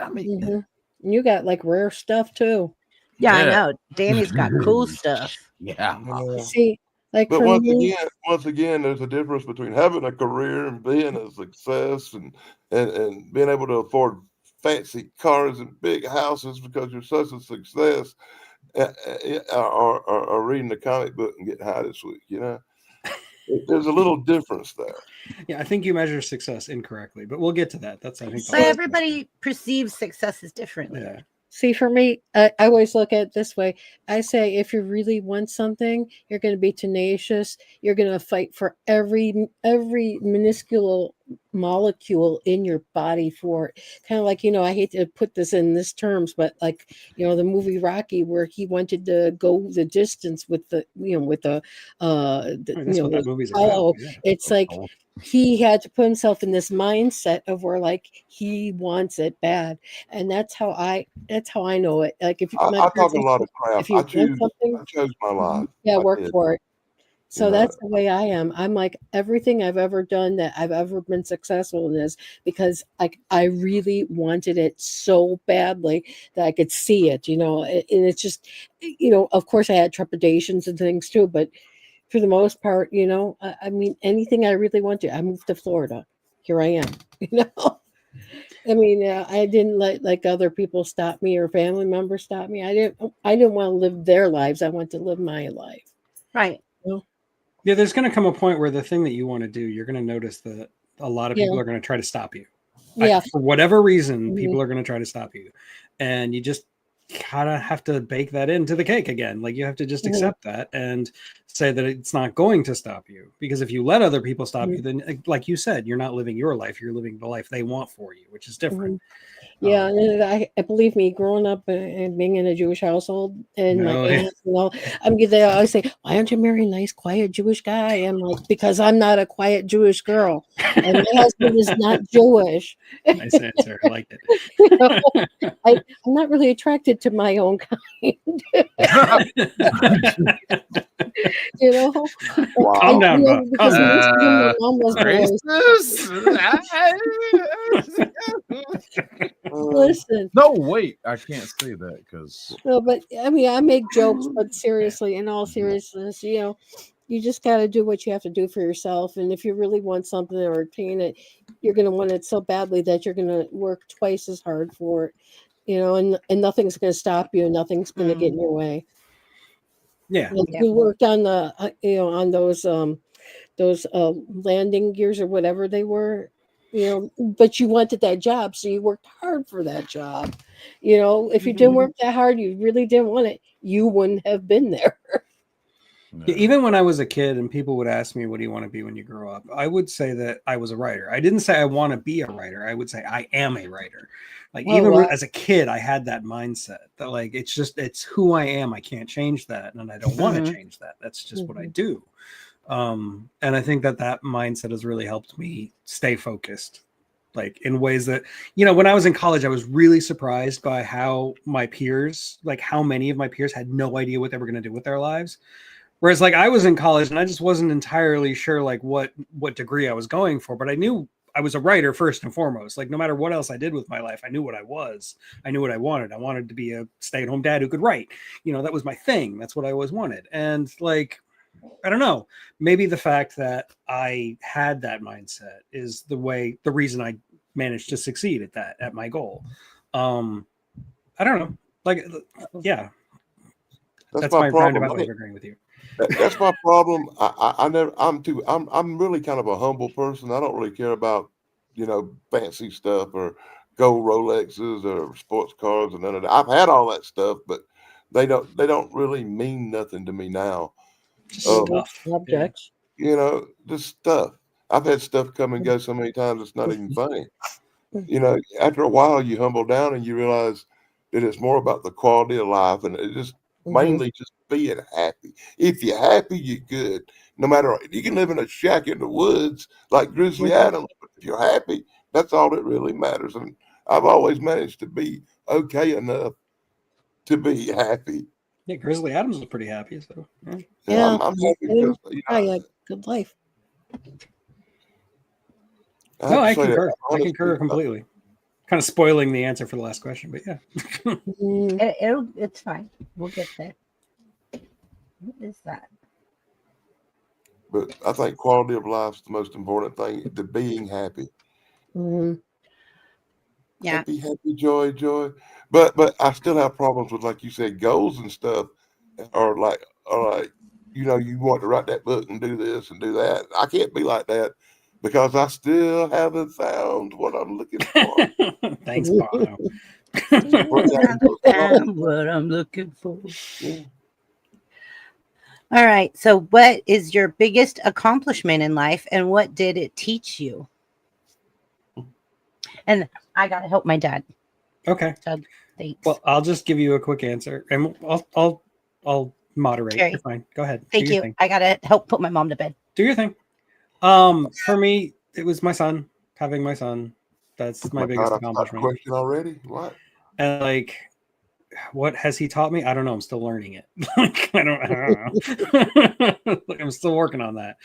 I mean, you got like rare stuff too. Yeah, I know. Danny's got cool stuff. Yeah. See, like, but once again, there's a difference between having a career and being a success and being able to afford fancy cars and big houses because you're such a success, or reading a comic book and getting high this week. There's a little difference there. Yeah, I think you measure success incorrectly, but we'll get to that. That's, I think, so everybody perceives successes differently. Yeah. See, for me, I always look at it this way. I say, if you really want something, you're going to be tenacious. You're going to fight for every minuscule molecule in your body for it. Kind of like, I hate to put this in this terms, but like, the movie Rocky, where he wanted to go the distance with the it's like he had to put himself in this mindset of where like he wants it bad, and that's how I know it. Like, if I talk a lot of crap, if you want something, I chose my life. Yeah, work for it. So that's the way I am. I'm like, everything I've ever done that I've ever been successful in is because I really wanted it so badly that I could see it, and it's just, of course I had trepidations and things too, but for the most part, I mean, anything I really want to, I moved to Florida. Here I am, I mean, I didn't let like other people stop me or family members stop me. I didn't want to live their lives. I want to live my life. Right. Yeah, there's going to come a point where the thing that you want to do, you're going to notice that a lot of people are going to try to stop you. Yeah. For whatever reason, people are going to try to stop you. And you just kind of have to bake that into the cake again. Like you have to just Mhm. accept that and say that it's not going to stop you, because if you let other people stop you, then like you said, you're not living your life, you're living the life they want for you, which is different. Yeah, and I believe me, growing up and being in a Jewish household, and my No, yeah. aunts, they always say, "Why don't you marry a nice, quiet Jewish guy?" I'm like, because I'm not a quiet Jewish girl, and my husband is not Jewish. Nice answer. I like it. You know, I'm not really attracted to my own kind. You know, Wow. Calm down, Bob. because Calm most of them, my Uh, mom was boys. Listen, No, wait, I can't say that because no, but I mean, I make jokes, but seriously, in all seriousness, you just got to do what you have to do for yourself. And if you really want something or attain it, you're going to want it so badly that you're going to work twice as hard for it, and nothing's going to stop you, and nothing's going to get in your way. Yeah. Like we worked on the, on those landing gears or whatever they were, but you wanted that job, so you worked hard for that job. If you didn't work that hard, you really didn't want it, you wouldn't have been there. Yeah, even when I was a kid and people would ask me, what do you want to be when you grow up? I would say that I was a writer. I didn't say I want to be a writer. I would say I am a writer. Like Oh, even wow. as a kid, I had that mindset that like, it's who I am. I can't change that. And I don't want to change that. That's just what I do. And I think that mindset has really helped me stay focused, like in ways that, when I was in college, I was really surprised by how my peers, like how many of my peers had no idea what they were going to do with their lives. Whereas like I was in college and I just wasn't entirely sure like what degree I was going for, but I knew I was a writer first and foremost. Like no matter what else I did with my life, I knew what I was. I knew what I wanted. I wanted to be a stay-at-home dad who could write. That was my thing. That's what I always wanted. And like, I don't know, maybe the fact that I had that mindset is the reason I managed to succeed at my goal. I don't know. Like, yeah, that's my roundabout way of agreeing with you. That's my problem. I'm really kind of a humble person. I don't really care about, fancy stuff or gold Rolexes or sports cars and none of that. I've had all that stuff, but they don't really mean nothing to me now. Stuff. Objects. Just stuff. I've had stuff come and go so many times it's not even funny. After a while you humble down and you realize that it's more about the quality of life, and it just mainly just being happy. If you're happy, you're good. No matter, you can live in a shack in the woods like Grizzly Adams, but if you're happy, that's all that really matters. And I've always managed to be okay enough to be happy. Yeah, Grizzly Adams was pretty happy. So Yeah. I'm happy because, I had a good life. no, I have to say that, concur. I honestly, concur completely. Kind of spoiling the answer for the last question, but yeah. It's fine. We'll get there. What is that? But I think quality of life is the most important thing, to being happy. Yeah. Happy, joy. But I still have problems with, like you said, goals and stuff are like, you want to write that book and do this and do that. I can't be like that because I still haven't found what I'm looking for. Thanks, Bono. What I'm looking for. Yeah. All right. So, what is your biggest accomplishment in life, and what did it teach you? And I gotta help my dad. Okay. So, thanks. Well, I'll just give you a quick answer, and I'll moderate. Okay. You're fine. Go ahead. Thank Do your you. thing. I gotta help put my mom to bed. Do your thing. For me, it was my son. Having my son. That's my biggest God, I've got a accomplishment. question already. What? And like, what has he taught me? I don't know. I'm still learning it. Like, I don't know. I'm still working on that.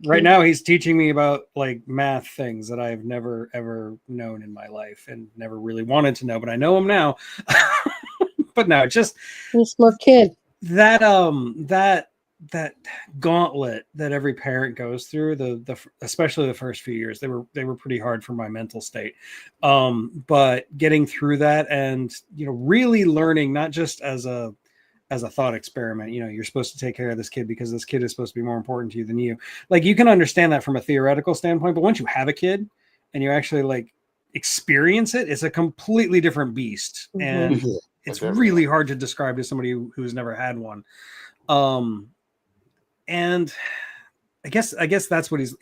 Right now, he's teaching me about like math things that I've never ever known in my life and never really wanted to know, but I know them now. But no, just You're a smart kid. that gauntlet that every parent goes through, especially the first few years, they were pretty hard for my mental state. But getting through that and really learning, not just as a thought experiment, you're supposed to take care of this kid because this kid is supposed to be more important to you than you. Like, you can understand that from a theoretical standpoint, but once you have a kid and you actually like experience it, it's a completely different beast. And it's Like really hard to describe to somebody who's never had one. And I guess that's what he's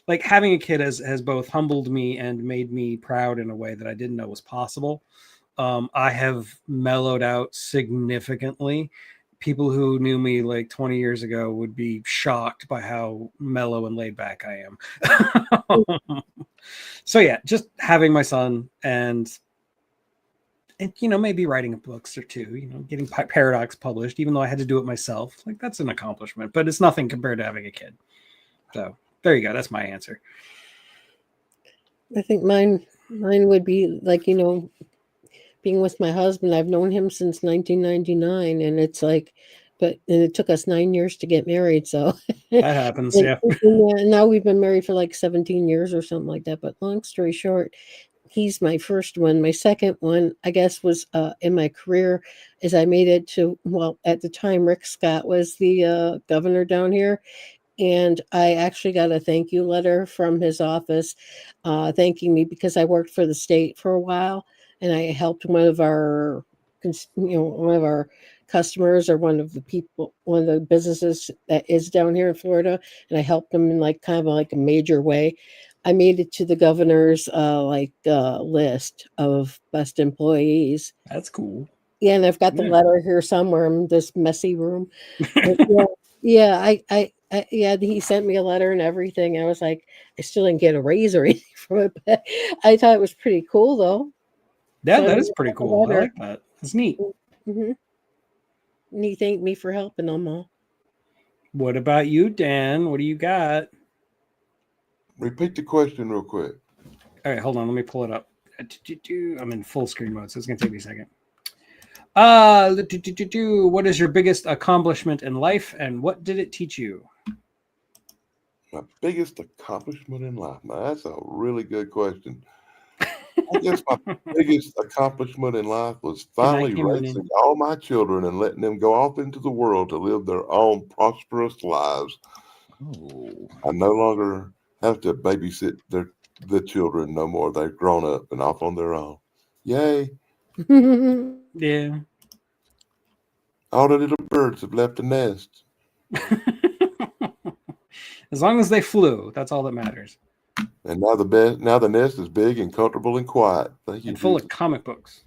like. Having a kid has both humbled me and made me proud in a way that I didn't know was possible. I have mellowed out significantly. People who knew me like 20 years ago would be shocked by how mellow and laid back I am. So yeah, just having my son and maybe writing books or two, getting Paradox published, even though I had to do it myself, like that's an accomplishment, but it's nothing compared to having a kid. So there you go. That's my answer. I think mine would be like, being with my husband. I've known him since 1999, and it's like, and it took us 9 years to get married. So that happens. and, Yeah. and now we've been married for like 17 years or something like that. But long story short, he's my first one. My second one, I guess, was in my career as I made it to, well, at the time, Rick Scott was the governor down here. And I actually got a thank you letter from his office thanking me because I worked for the state for a while and I helped one of our customers or one of the businesses that is down here in Florida. And I helped them in like kind of like a major way. I made it to the governor's list of best employees. That's cool. Yeah, and I've got the letter here somewhere in this messy room. He sent me a letter and everything. I was like, I still didn't get a raise or anything from it, but I thought it was pretty cool, though. Yeah, So that is pretty cool. I like that. It's neat. Mm-hmm. And he thanked me for helping them all. What about you, Dan? What do you got? Repeat the question real quick. All right, hold on. Let me pull it up. I'm in full screen mode, so it's going to take me a second. What is your biggest accomplishment in life, and what did it teach you? My biggest accomplishment in life. Now, that's a really good question. I guess my biggest accomplishment in life was finally raising all my children and letting them go off into the world to live their own prosperous lives. Oh. I no longer have to babysit the children no more. They've grown up and off on their own. Yay. Yeah. All the little birds have left the nest. As long as they flew, that's all that matters. And now the nest is big and comfortable and quiet. Thank you. And full of comic books.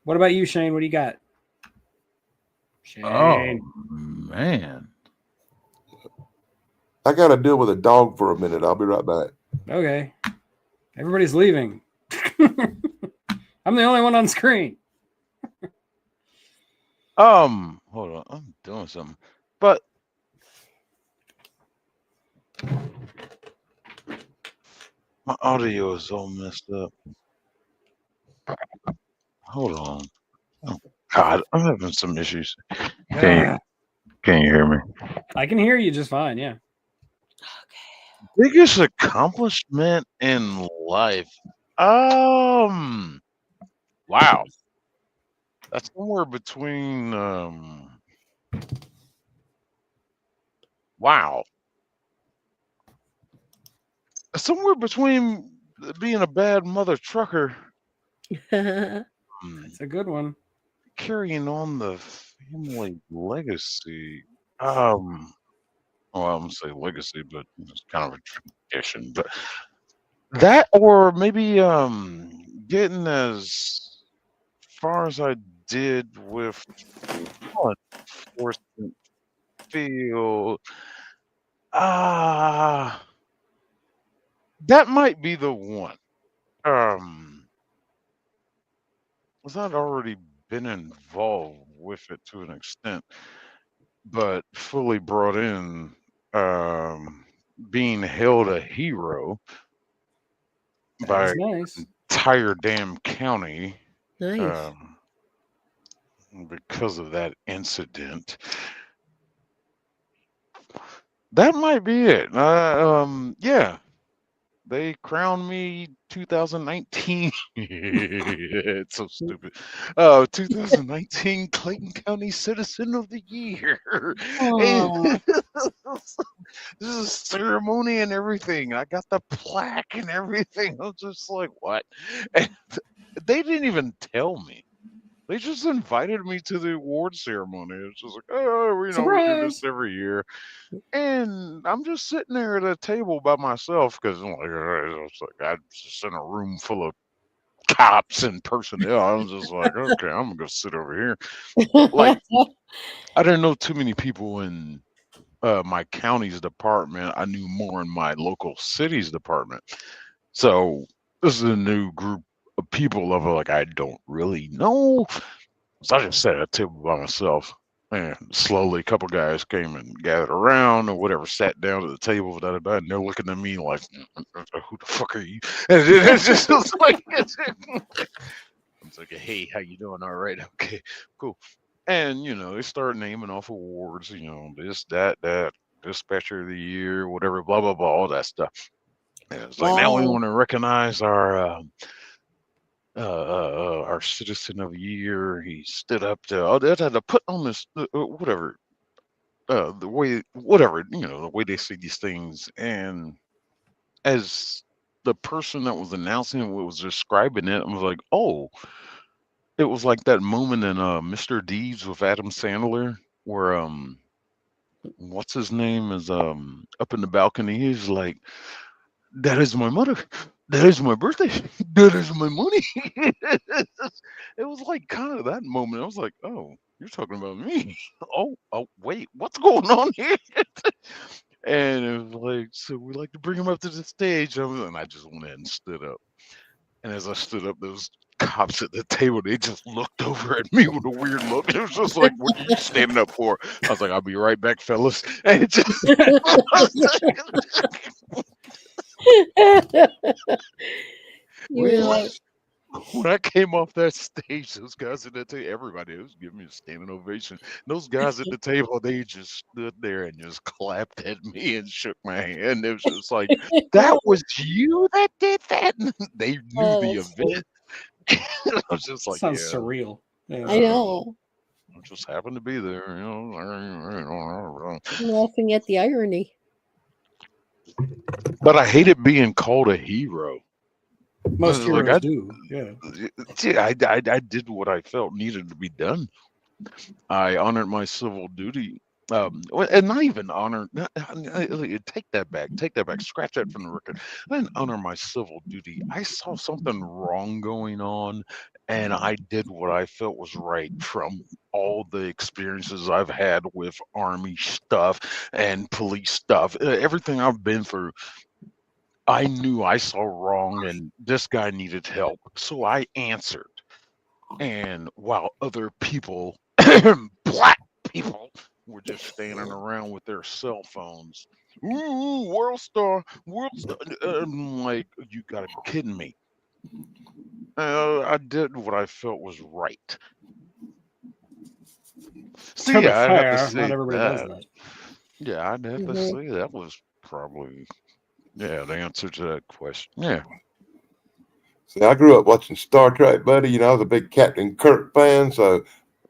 What about you, Shane? What do you got? Shane. Oh, man. I got to deal with a dog for a minute. I'll be right back. Okay. Everybody's leaving. I'm the only one on screen. Hold on. I'm doing something. But my audio is all messed up. Hold on. Oh, God, I'm having some issues. Can you hear me? I can hear you just fine, yeah. Biggest accomplishment in life. Wow. That's somewhere between somewhere between being a bad mother trucker. That's a good one. Carrying on the family legacy. Well, I'm gonna say legacy, but it's kind of a tradition. But that, or maybe getting as far as I did with law enforcement field. That might be the one. Was I'd already been involved with it to an extent, but fully brought in, being held a hero by nice. entire damn county. Nice. Because of that incident. That might be it. Yeah. They crowned me 2019. It's so stupid. 2019 Clayton County Citizen of the Year. This is a ceremony and everything. I got the plaque and everything. I was just like, what? And they didn't even tell me. They just invited me to the award ceremony. It's just like, oh, we do this Surprise! every year. And I'm just sitting there at a table by myself because I'm just in a room full of cops and personnel. I was just like, okay, I'm gonna sit over here. Like, I didn't know too many people in my county's department. I knew more in my local city's department. So this is a new group of people of like I don't really know. So I just sat at a table by myself. And slowly, a couple guys came and gathered around or whatever, sat down at the table, and they're looking at me like, "Who the fuck are you?" And it's just like, it's like, "Hey, how you doing? All right, okay, cool." And they start naming off awards. This, that, dispatcher of the year, whatever, blah blah blah, all that stuff. And it's like now we Wow. want to recognize our citizen of the year. He stood up to they had to put on this whatever the way the way they say these things. And as the person that was announcing it was describing it, I was like, oh, it was like that moment in Mr. Deeds with Adam Sandler where what's his name is up in the balcony. He's like, that is my mother. That is my birthday. That is my money. It was like kind of that moment. I was like, oh, you're talking about me. Oh, wait, what's going on here? And it was like, so we like to bring him up to the stage. And I just went ahead and stood up. And as I stood up, those cops at the table, they just looked over at me with a weird look. It was just like, what are you standing up for? I was like, I'll be right back, fellas. And it just You're like, when I came off that stage, those guys at the table, everybody was giving me a standing ovation. Those guys at the table, they just stood there and just clapped at me and shook my hand. It was just like, that was you that did that? They knew oh, the that's funny. event. I was just like, Sounds yeah, surreal. Yeah. I know. I just happened to be there. I'm laughing at the irony. But I hated being called a hero. Most Like, heroes do. Yeah. I did what I felt needed to be done. I honored my civil duty, and not even honor. Take that back. Take that back. Scratch that from the record. I didn't honor my civil duty. I saw something wrong going on, and I did what I felt was right from all the experiences I've had with Army stuff and police stuff. Everything I've been through. I knew I saw wrong, and this guy needed help, so I answered. And while other people, black people, were just standing around with their cell phones, ooh, world star, I'm like, you gotta be kidding me. I did what I felt was right. So To be yeah, I'd have to fair, say not everybody does that. that. Yeah, I'd have to Mhm. say that was probably the answer to that question. Yeah. See, I grew up watching Star Trek, buddy. I was a big Captain Kirk fan, so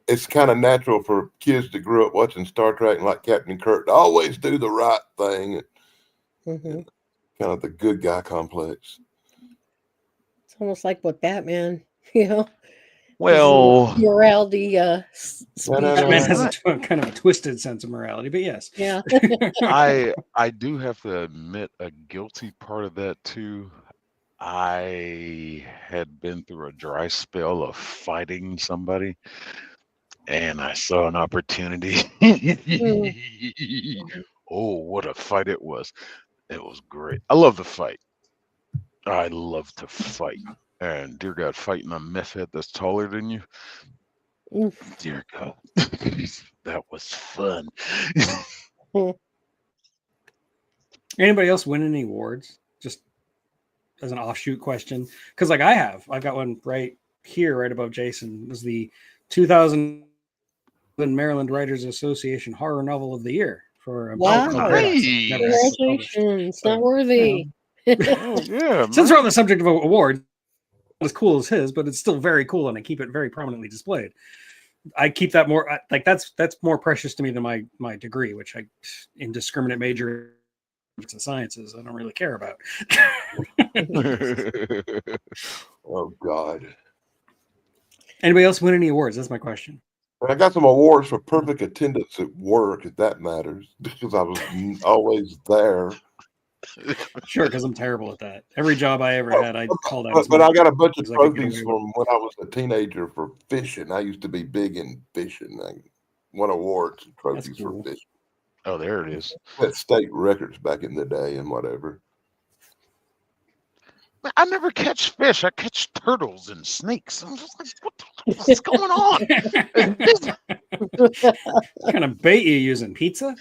it's kind of natural for kids to grow up watching Star Trek and like Captain Kirk to always do the right thing. Mhm. Kind of the good guy complex. It's almost like what Batman, you know, his Well, morality No, speech. no, Batman no. has a kind of a twisted sense of morality, but yes. Yeah. I do have to admit a guilty part of that too. I had been through a dry spell of fighting somebody, and I saw an opportunity. Oh, what a fight it was! It was great. I love to fight. I love to fight. And dear God, fighting a meth head that's taller than you, Oof. dear God, that was fun. Anybody else win any awards? Just as an offshoot question, because like I've got one right here, right above Jason. It was the 2000 Maryland Writers Association Horror Novel of the Year for a book Wow. called Paradox. Nice. Never actually published. Congratulations. So, Not worthy. Oh yeah, Since man. we're on the subject of awards, not as cool as his, but it's still very cool, and I keep it very prominently displayed. I keep that more like that's more precious to me than my degree, which I indiscriminate major in sciences I don't really care about. Oh God. Anybody else win any awards? That's my question. And I got some awards for perfect attendance at work, if that matters, because I was always there. Sure, because I'm terrible at that. Every job I ever had, I called out. But I got a bunch of because I could get trophies away with from when I was a teenager for fishing. I used to be big in fishing. I won awards and trophies cool. for fishing. Oh, there it is. Set state records back in the day and whatever. Man, I never catch fish. I catch turtles and snakes. I'm just like, what's going on? What kind of bait you using? Pizza?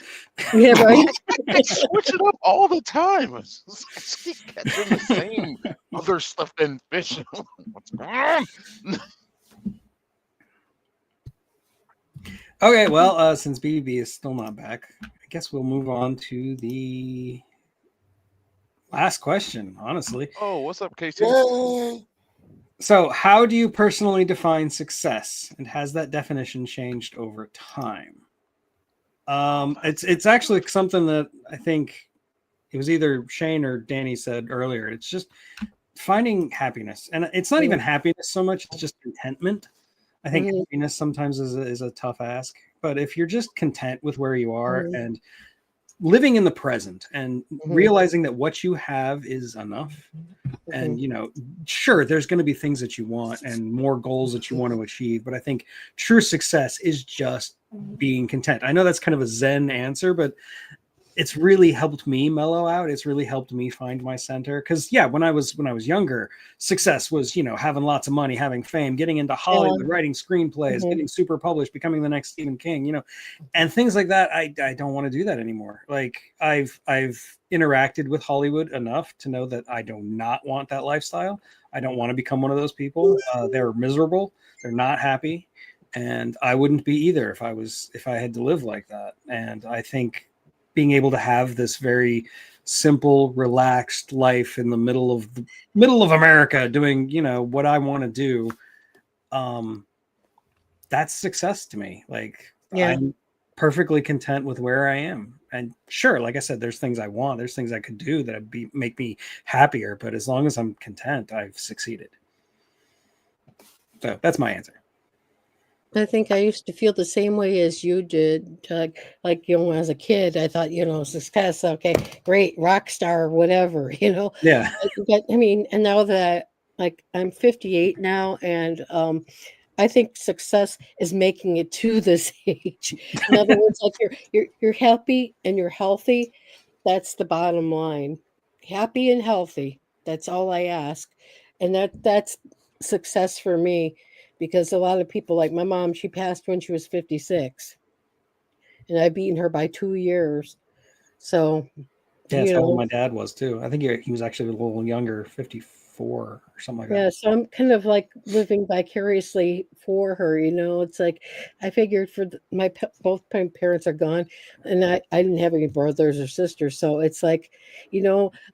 Yeah, right. I switch it up all the time. I just keep catching the same other stuff than fish. What's going on? Okay, well, since BB is still not back, I guess we'll move on to the last question, honestly. Oh, what's up, Casey? Yay! So, how do you personally define success, and has that definition changed over time? It's actually something that I think it was either Shane or Danny said earlier. It's just finding happiness, and it's not even happiness so much; it's just contentment. I think happiness sometimes is a tough ask, but if you're just content with where you are and living in the present and realizing that what you have is enough, and sure, there's going to be things that you want and more goals that you want to achieve, but I think true success is just being content. I know that's kind of a Zen answer, but it's really helped me mellow out. It's really helped me find my center. Because when I was younger, success was having lots of money, having fame, getting into Hollywood, writing screenplays, getting super published, becoming the next Stephen King, and things like that. I don't want to do that anymore. Like I've interacted with Hollywood enough to know that I do not want that lifestyle. I don't want to become one of those people. They're miserable. They're not happy, and I wouldn't be either if I had to live like that. And I think being able to have this very simple, relaxed life in the middle of America, doing what I want to do, that's success to me. Like I'm perfectly content with where I am. And sure, like I said, there's things I want, there's things I could do that make me happier. But as long as I'm content, I've succeeded. So that's my answer. I think I used to feel the same way as you did. Like as a kid, I thought, success, okay, great, rock star, whatever, Yeah. But, and now that I'm 58 now, and I think success is making it to this age. In other words, like you're happy and you're healthy. That's the bottom line. Happy and healthy. That's all I ask, and that's success for me. Because a lot of people, like my mom, she passed when she was 56, and I've beaten her by 2 years. So, that's how old my dad was too. I think he was actually a little younger, 54 or something like that. Yeah, so I'm kind of like living vicariously for her. It's like I figured both my parents are gone, and I didn't have any brothers or sisters, so it's like,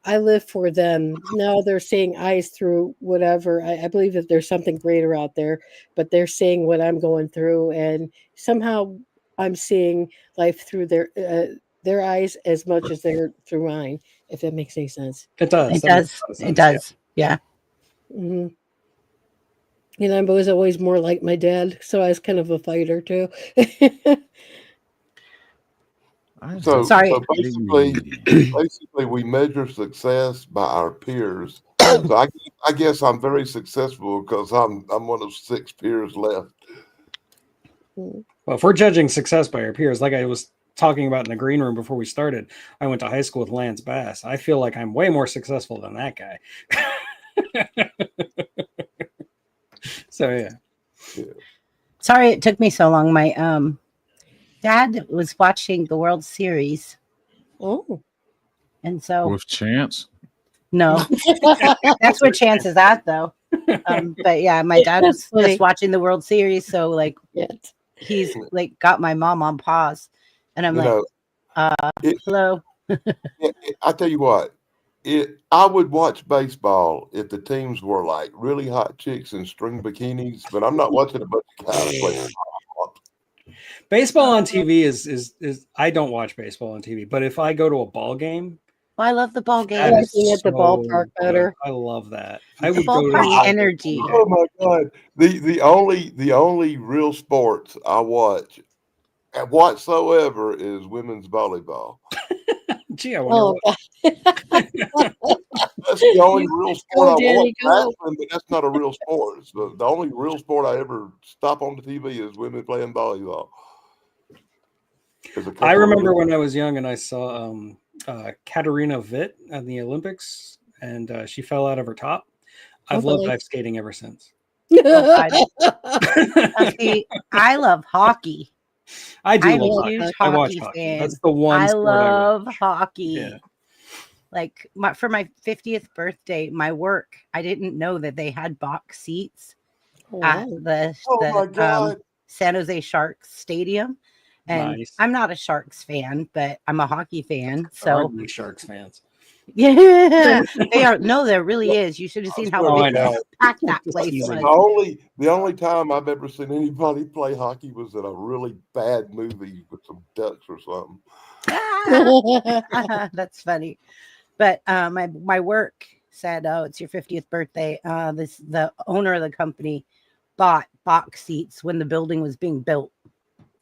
I live for them. Now they're seeing eyes through whatever. I believe that there's something greater out there, but they're seeing what I'm going through, and somehow I'm seeing life through their eyes as much as they're through mine. If that makes any sense. It does. It does. Yeah. Mm-hmm. I was always more like my dad, so I was kind of a fighter too. So Sorry. basically, we measure success by our peers. So I guess I'm very successful because I'm one of 6 peers left. Well, if we're judging success by our peers, like I was talking about in the green room before we started, I went to high school with Lance Bass. I feel like I'm way more successful than that guy. So yeah. Sorry it took me so long. My dad was watching the World Series. Oh. And so With Chance? No. That's where Chance is at though. But yeah, my dad was just watching the World Series, so like he's like got my mom on pause. And I'm hello. I tell you what, I would watch baseball if the teams were like really hot chicks in string bikinis, but I'm not watching a bunch of guys play. Baseball on TV is I don't watch baseball on TV, but if I go to a ball game I love the ball That games. is Working at the ballpark good. better. I love that. I The would go to ballpark the energy. Oh my god! The only real sports I watch whatsoever is women's volleyball. Gee, I wonder Oh, what. That's the only real sport I Danny, watch. go. Wrestling, but that's not a real sport. It's the only real sport I ever stop on the TV is women playing volleyball. There's a couple I of remember really- when I was young and I saw Katarina Witt at the Olympics, and she fell out of her top. I've loved boy. ice skating ever since. See, I love hockey. I do I'm love a hockey. huge I watch hockey hockey. fan. That's the one I sport love watch. hockey. Yeah. Like for my 50th birthday, my work, I didn't know that they had box seats at Wow. Oh my the god! San Jose Sharks stadium. And Nice. I'm not a Sharks fan, but I'm a hockey fan. There aren't So any Sharks fans. yeah, they are. No, there really is. You should have seen how Oh, I big know. packed that Just place teasing. was. The only time I've ever seen anybody play hockey was in a really bad movie with some ducks or something. That's funny. But my work said, "Oh, it's your 50th birthday." The owner of the company bought box seats when the building was being built,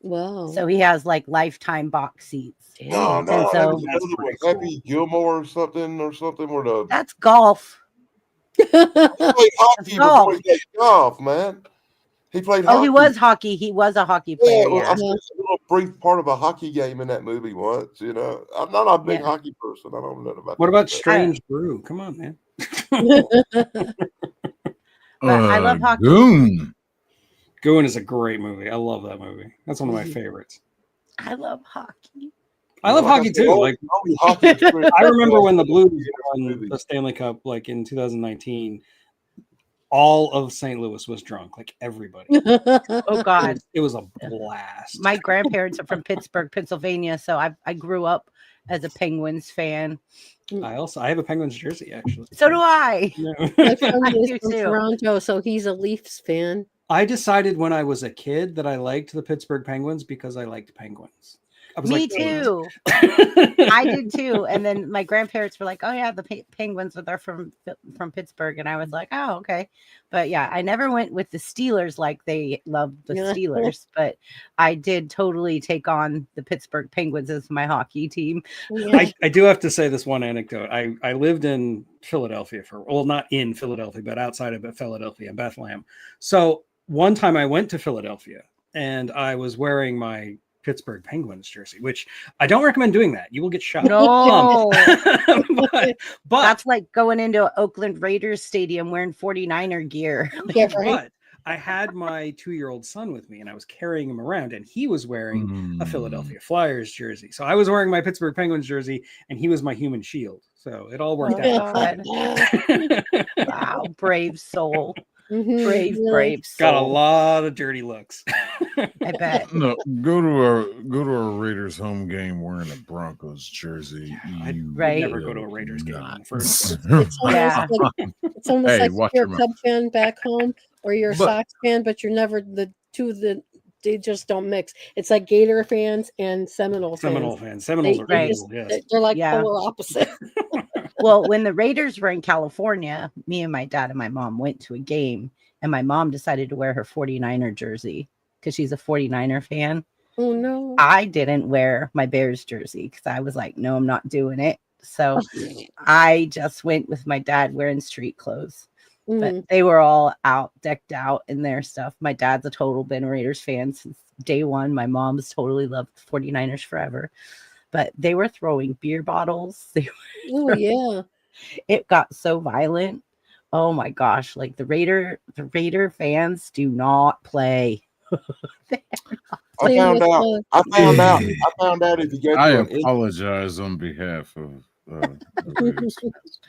Wow. so he has like lifetime box seats. No, And no, so- there was That's another one, pretty cool. Happy Gilmore or something where the That's golf. he played hockey golf. before he played golf, man. He played Oh, hockey. he was hockey. He was a hockey Yeah, player. well, Yeah. I spent a little brief part of a hockey game in that movie once. You know, I'm not a big Yeah. hockey person. I don't know about What that about stuff. Strange Brew? Come on, man. But I love hockey. Goon. Goon is a great movie. I love that movie. That's one of my favorites. I love hockey. I love Like hockey said, too. only- Like only hockey experience I remember when the Blues movie. won the Stanley Cup, like in 2019. All of St. Louis was drunk, like everybody. Oh God. It was a blast. My grandparents are from Pittsburgh, Pennsylvania, so I grew up as a Penguins fan. I have a Penguins jersey actually. So do I. My friend I is do from too. Toronto, so he's a Leafs fan. I decided when I was a kid that I liked the Pittsburgh Penguins because I liked penguins. I was Me like, too. I did too. And then my grandparents were like, "Oh yeah, the Penguins are from Pittsburgh," and I was like, "Oh okay." But yeah, I never went with the Steelers like they loved the Yeah. Steelers, but I did totally take on the Pittsburgh Penguins as my hockey team. Yeah. I do have to say this one anecdote. I lived in Philadelphia not in Philadelphia, but outside of Philadelphia, Bethlehem. So one time I went to Philadelphia and I was wearing my Pittsburgh Penguins jersey, which I don't recommend doing that. You will get shot. No, but that's like going into Oakland Raiders stadium wearing 49er gear. Yeah, right. but I had my 2-year-old son with me and I was carrying him around and he was wearing a Philadelphia Flyers jersey. So I was wearing my Pittsburgh Penguins jersey and he was my human shield. So it all worked Oh, out. God. Wow, brave soul. Mhm, Brave, really. brave soul. Got a lot of dirty looks. I bet. No, go to a Raiders home game wearing a Broncos jersey. I'd You Right. never go to a will Raiders game in not. the first place. It's almost Yeah. like, it's almost Hey, like watch you're a your Cub fan back home or you're a But- Sox fan, but you're never they just don't mix. It's like Gator fans and Seminole fans. Seminoles are Right. cool, yes. They're like Yeah. polar opposite. Well, when the Raiders were in California, me and my dad and my mom went to a game, and my mom decided to wear her 49er jersey because she's a 49er fan. Oh no. I didn't wear my Bears jersey because I was like, no, I'm not doing it. So I just went with my dad wearing street clothes. Mhm. But they were all out, decked out in their stuff. My dad's a total Ben Raiders fan since day one. My mom's totally loved 49ers forever. But they were throwing beer bottles. Oh yeah. It got so violent. Oh my gosh. Like the Raider fans do not play. I Same found with, out. I found out if you go I to an apologize on behalf of the Raiders fans.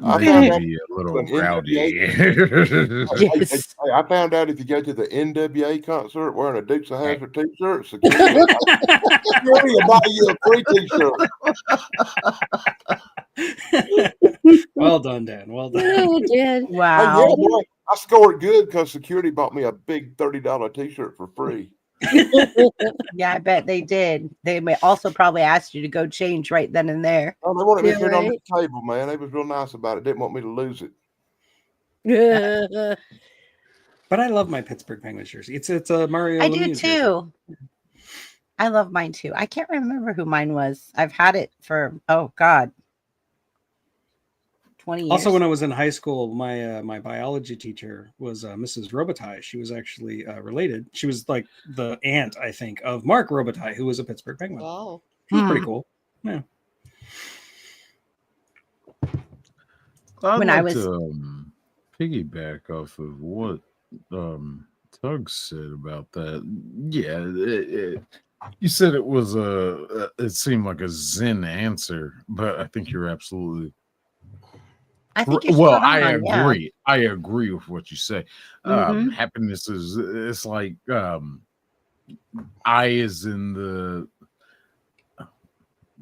I They found can be a little an rowdy. Yes. I found out if you go to the NWA concert wearing a Dukes of Hazzard t-shirt, security will buy you a free t-shirt. Well done, Dan. Well done. Oh, Dad. Wow. Hey, yeah, boy, I scored good because security bought me a big $30 t-shirt for free. Yeah, I bet they did. They may also probably asked you to go change right then and there. Oh, they wanted me to Yeah, put it on right. the table, man. They was real nice about it. Didn't want me to lose it. But I love my Pittsburgh Penguins jersey. It's a Mario I do Lemieux jersey. too. I love mine too. I can't remember who mine was. I've had it for 20 years. Also, when I was in high school, my biology teacher was Mrs. Robitaille. She was actually related. She was like the aunt, I think, of Mark Robitaille, who was a Pittsburgh Penguin. Wow. It was pretty cool. Yeah. I'd When like I was- to piggyback off of what Tug said about that. Yeah, you said it was it seemed like a Zen answer, but I think you're absolutely I think you're well. spot I on, yeah. agree. I agree with what you say. Mhm. Happiness is it's like I is in the.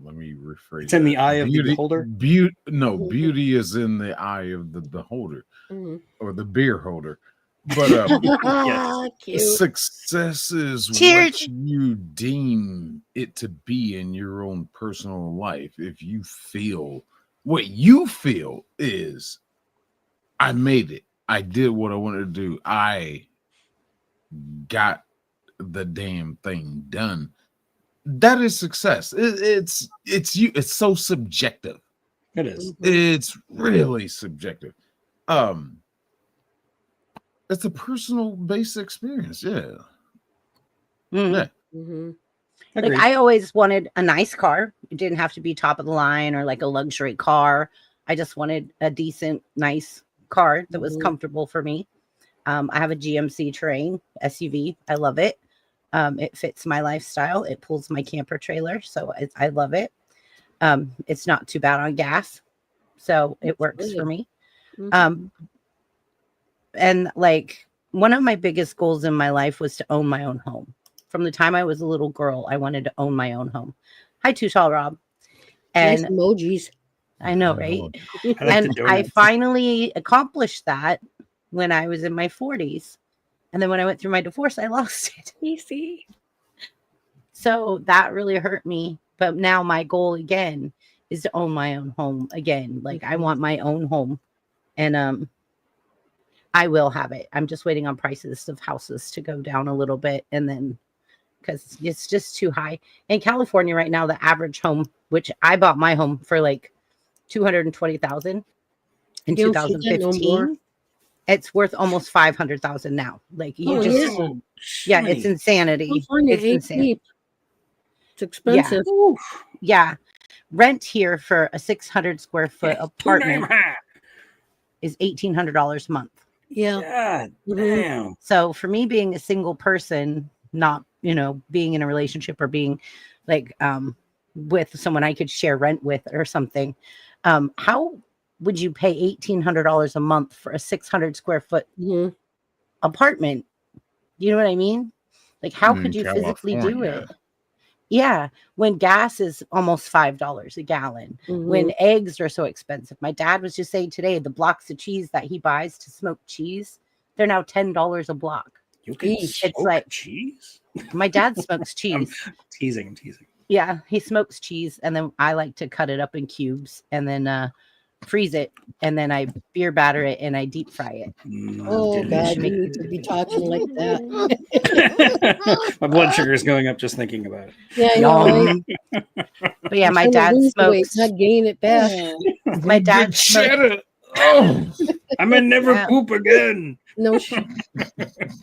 Let me rephrase. It's in the that. eye of the beholder? Beauty is in the eye of the beholder Mhm. or the beer holder. But Cute. success is Cheers. what you deem it to be in your own personal life. If you feel what you feel is, I made it. I did what I wanted to do. I got the damn thing done. That is success. It's you. It's so subjective. It is. It's really subjective. It's a personal based experience. Yeah. Mhm. Yeah. Mhm. Like Agreed. I always wanted a nice car. It didn't have to be top of the line or like a luxury car. I just wanted a decent, nice car that was Mhm. comfortable for me. I have a GMC Terrain SUV. I love it. It fits my lifestyle. It pulls my camper trailer, so I love it. It's not too bad on gas, so it works for good. me. Mhm. And like one of my biggest goals in my life was to own my own home. From the time I was a little girl, I wanted to own my own home. Hi, Too Tall Rob. Nice And emojis. I know, right? I like the And I donuts. finally accomplished that when I was in my 40s. And then when I went through my divorce, I lost it. Easy. So that really hurt me. But now my goal again is to own my own home again. Like I want my own home. And I will have it. I'm just waiting on prices of houses to go down a little bit. And then because it's just too high. In California right now, the average home, which I bought my home for like $220,000 in You don't see that no more. 2015. It's worth almost 500,000 now. Like you Oh, just, yeah. yeah, it's insanity. California It's ain't insane. cheap. It's expensive. Yeah, rent here for a 600 square foot apartment is $1,800 a month. Yeah. God Mhm. damn. So for me being a single person, not, being in a relationship or being like with someone I could share rent with or something, how would you pay $1,800 a month for a 600 square foot Mhm. apartment? You know what I mean? Like how In could you physically do California. it? Yeah, when gas is almost $5 a gallon, when eggs are so expensive. My dad was just saying today, the blocks of cheese that he buys to smoke cheese, they're now $10 a block. You can Eesh. It's smoke like- cheese? My dad smokes I'm cheese. teasing. I'm teasing. Yeah, he smokes cheese, and then I like to cut it up in cubes and then freeze it, and then I beer batter it and I deep fry it. Oh God, you delicious. need to be talking like that. My blood sugar is going up just thinking about it. Yeah, I know, right? But yeah, my Trying to dad lose weight, smokes. not gain it back. My dad smokes. Cheddar. Oh, I may never Yeah. poop again. No shit.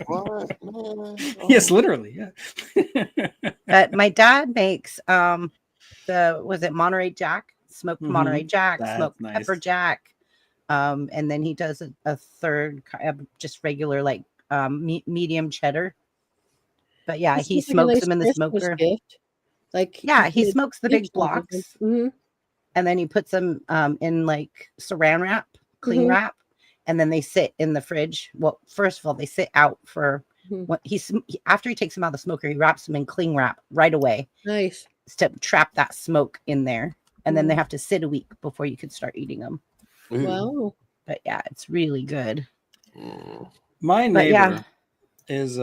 What? Man, Yes, literally. Yeah. But my dad makes was it Monterey Jack? Smoked Mhm. Monterey Jack, That's smoked nice. pepper jack. And then he does a third just regular like medium cheddar. But yeah, This he is like a smokes nice them in the Christmas smoker. gift. Like Yeah, he smokes the big blocks. blocks Mm-hmm. and then he puts them in like saran wrap, clean Mhm. wrap, and then they sit in the fridge. Well, first of all, they sit out for Mhm. what after he takes them out of the smoker, he wraps them in cling wrap right away Nice. to trap that smoke in there. And then they Mm. have to sit a week before you can start eating them. Ew. Wow. But yeah, it's really good. Mm. My But neighbor yeah. is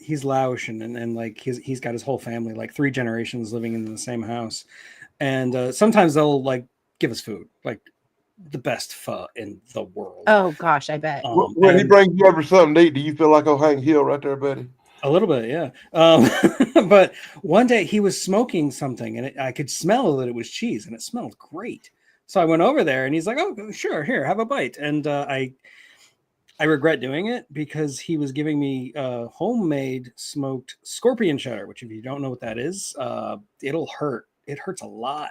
he's Laotian, and like he's got his whole family, like 3 generations living in the same house, and sometimes they'll like give us food, like the best pho in the world. Oh gosh, I bet. When he And brings you over something to eat, do you feel like O'Hank Hill right there, buddy? a little bit, yeah. But one day he was smoking something, and I could smell that it was cheese, and it smelled great. So I went over there, and he's like, "Oh, sure, here, have a bite." And I regret doing it because he was giving me homemade smoked scorpion cheddar, which if you don't know what that is, it'll hurt. It hurts a lot.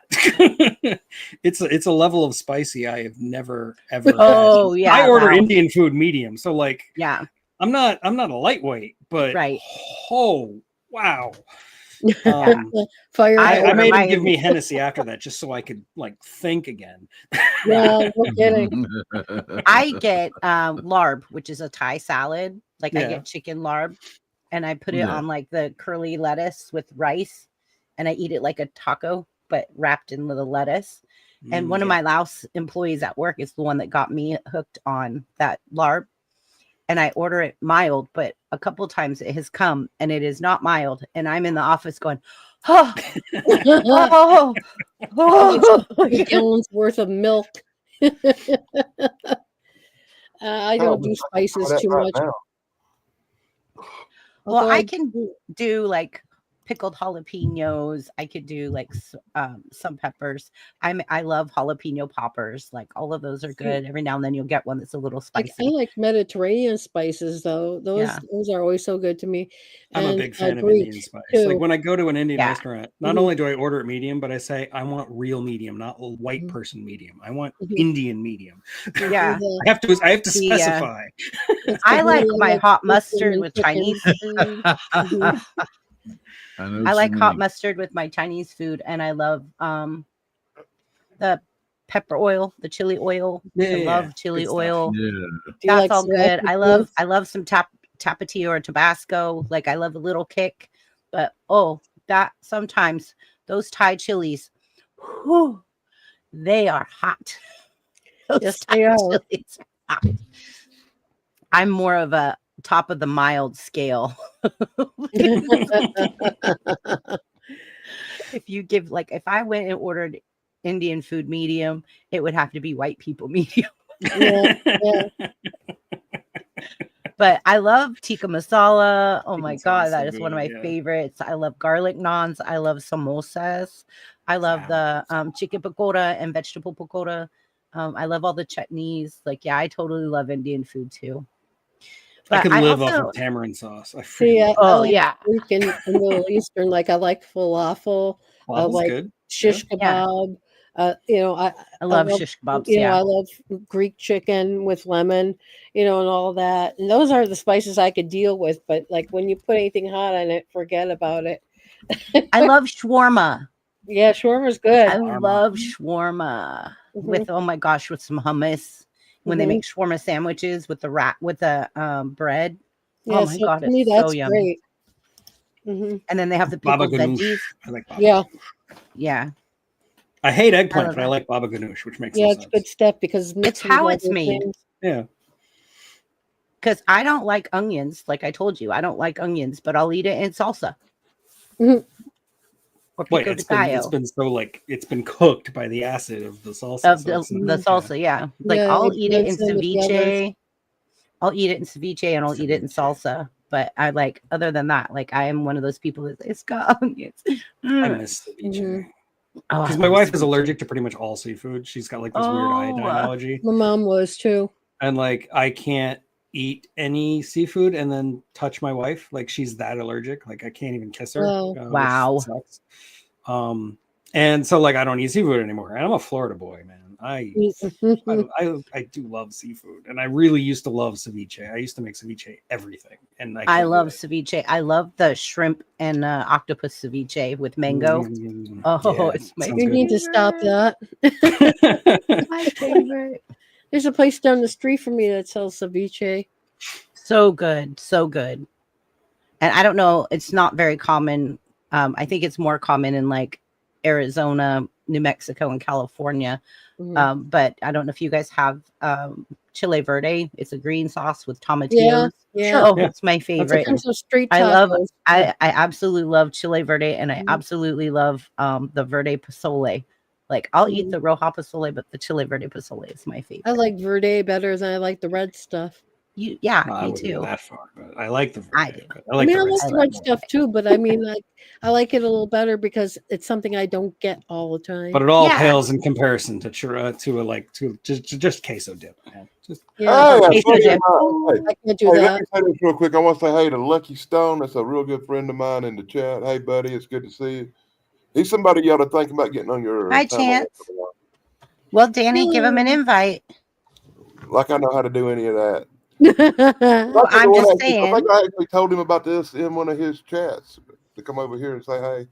It's a level of spicy I have never ever. Oh, had. yeah, I order wow. Indian food medium, so like Yeah. I'm not a lightweight, but Right. oh wow. Fire. I I order made him mine- give me Hennessy after that just so I could like think again. Yeah, no kidding. I get larb, which is a Thai salad. Like I Yeah. get chicken larb, and I put it Yeah. on like the curly lettuce with rice, and I eat it like a taco, but wrapped in with a lettuce. And one of my Laos employees at work is the one that got me hooked on that larb. And I order it mild, but a couple times it has come and it is not mild. And I'm in the office going, oh, oh, oh. Gallons worth of milk. I don't do spices too much. Now. Well, Although I can do like pickled jalapenos. I could do like some peppers. I love jalapeno poppers. Like all of those are good. Every now and then you'll get one that's a little I spicy. like Mediterranean spices though. Those Yeah. those are always so good to me. I'm a And, big fan of Greek, Indian spice. too. Like when I go to an Indian Yeah. restaurant, not Mhm. only do I order it medium, but I say I want real medium, not a white Mhm. person medium. I want Mhm. Indian medium. Yeah. The- I have to The, specify. it's I the like one my like hot chicken mustard and with chicken Chinese food. Mhm. I know I what like you hot mean. mustard with my Chinese food, and I love the pepper oil, the chili oil. I Yeah, love chili good stuff. oil. Yeah. Do you That's like all good. sriracha I too? love some tapatio or Tabasco. Like I love a little kick, but that sometimes those Thai chilies, whew, they are hot. Those Yes, Thai they are. chilies are hot. I'm more of a top of the mild scale. If you give if I went and ordered Indian food medium, it would have to be white people medium. Yeah, yeah. But I love tikka masala. Oh Tikka my masala god, is that so is one of my good, yeah. favorites. I love garlic naans. I love samosas. I love the chicken pakoda and vegetable pakoda. I love all the chutneys. Like, yeah, I totally love Indian food too. I But could I live also, off of tamarind sauce. I See, freaking I oh like yeah, Greek and Middle Eastern. Like I like falafel. I Waffle's like good. shish Yeah. kebab. I I love love, shish kebabs. I Yeah, love Greek chicken with lemon, and all that. And those are the spices I could deal with. But like when you put anything hot on it, forget about it. I love shawarma. Yeah, shawarma's good. I Shawarma. love shawarma Mhm. with oh my gosh, with some hummus. When they Mhm. make shawarma sandwiches with the bread. Yeah, Oh my so god, to me it's so that's yummy. great. Hmm. And then they have the Baba pickled ganoush. veggies. I like baba. Yeah, Yeah, I hate eggplant, love but I that. like baba ganoush, which makes yeah, no it's sense. good stuff because mixed with how it's other made. things- Yeah. because I don't like onions. Like I told you, I don't like onions, but I'll eat it in salsa. Mhm. Or Wait, pico it's de been gallo so like it's been cooked by the acid of the salsa. of so the, it's the not- salsa. Yeah, like Yeah, I'll it eat it in blends in with the others. ceviche. I'll eat it in ceviche and I'll eat it in Ceviche. salsa. But I like other than that, like I am one of those people that it's got onions. I miss ceviche. Mhm. Oh, Because I my love wife is ceviche. allergic to pretty much all seafood. She's got like this weird iodine Oh. allergy. My mom was too. And like I can't eat any seafood and then touch my wife. Like she's that allergic. Like I can't even kiss her. Wow. which Wow. sucks. And so like I don't eat seafood anymore. And I'm a Florida boy, man. I do love seafood, and I really used to love ceviche. I used to make ceviche everything, and I I can't do love it. ceviche. I love the shrimp and octopus ceviche with mango. Mm, Oh, yeah, it's my sounds You good. need to stop that. My favorite. There's a place down the street from me that sells ceviche. So good, so good. And I don't know, it's not very common. I think it's more common in like Arizona, New Mexico, and California. Mhm. But I don't know if you guys have chile verde. It's a green sauce with Yeah, tomatillos. yeah. Oh, Yeah. it's my favorite. Some street I love tacos. I absolutely love chile verde, and I Mhm. absolutely love the verde pozole. Like I'll eat Mhm. the roja pozole, but the chile verde pozole is my favorite. I like verde better than I like the red stuff. Yeah, I me wouldn't go too. that far, but I like the I verde. do. But I like I the red like I the stuff love red more. stuff too, but I mean, like, I like it a little better because it's something I don't get all the time. But it all Yeah. pales in comparison to just queso dip. Man. Just Yeah, Hey, Queso buddy of dip. mine. I can't do Hey, let that. me say this real quick. I want to say hey to Lucky Stone. That's a real good friend of mine in the chat. Hey, buddy, it's good to see you. He's somebody you ought to think about getting on your Hi, panel. Chance. Well, Danny, give him an Hmm. invite. Like I know how to do any of that. Well, I I'm just I saying. think I actually told him about this in one of his chats to come over here and say hey.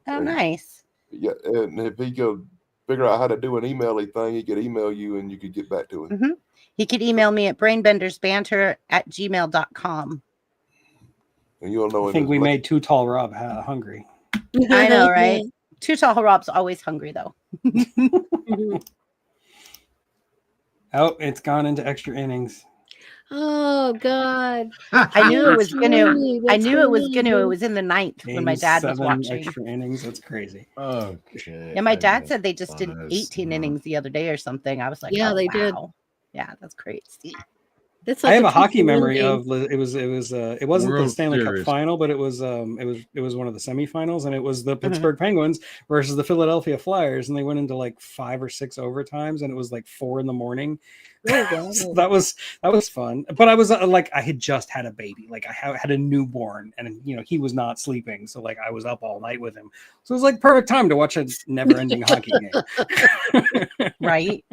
Oh, nice. Yeah, and if he could figure out how to do an email-y thing, he could email you and you could get back to him. He could email me at brainbendersbanter@gmail.com. And you'll know I him think as we Lucky. made Too Tall Rob hungry. I know, right? Too Tall Rob's always hungry, though. Mhm. Oh, it's gone into extra innings. Oh God! I knew it was gonna. Really? I What's knew it was going gonna. It on? was in the ninth when my Game dad was 7 watching. extra innings. That's crazy. Okay. Yeah, my I dad got said they just did fun. 18 innings the other day or something. I was like, Yeah, oh, they did. wow. Yeah, that's crazy. That's I like have a hockey 2-1 memory game. of it wasn't the World Stanley Cup Series. final, but it was one of the semifinals, and it was the Pittsburgh Penguins versus the Philadelphia Flyers, and they went into like 5 or 6 overtimes, and it was like 4 a.m. Oh God! So that was fun. But I was like, I had just had a baby, like I had a newborn, and he was not sleeping, so like I was up all night with him, so it was like perfect time to watch a never-ending hockey game. Right?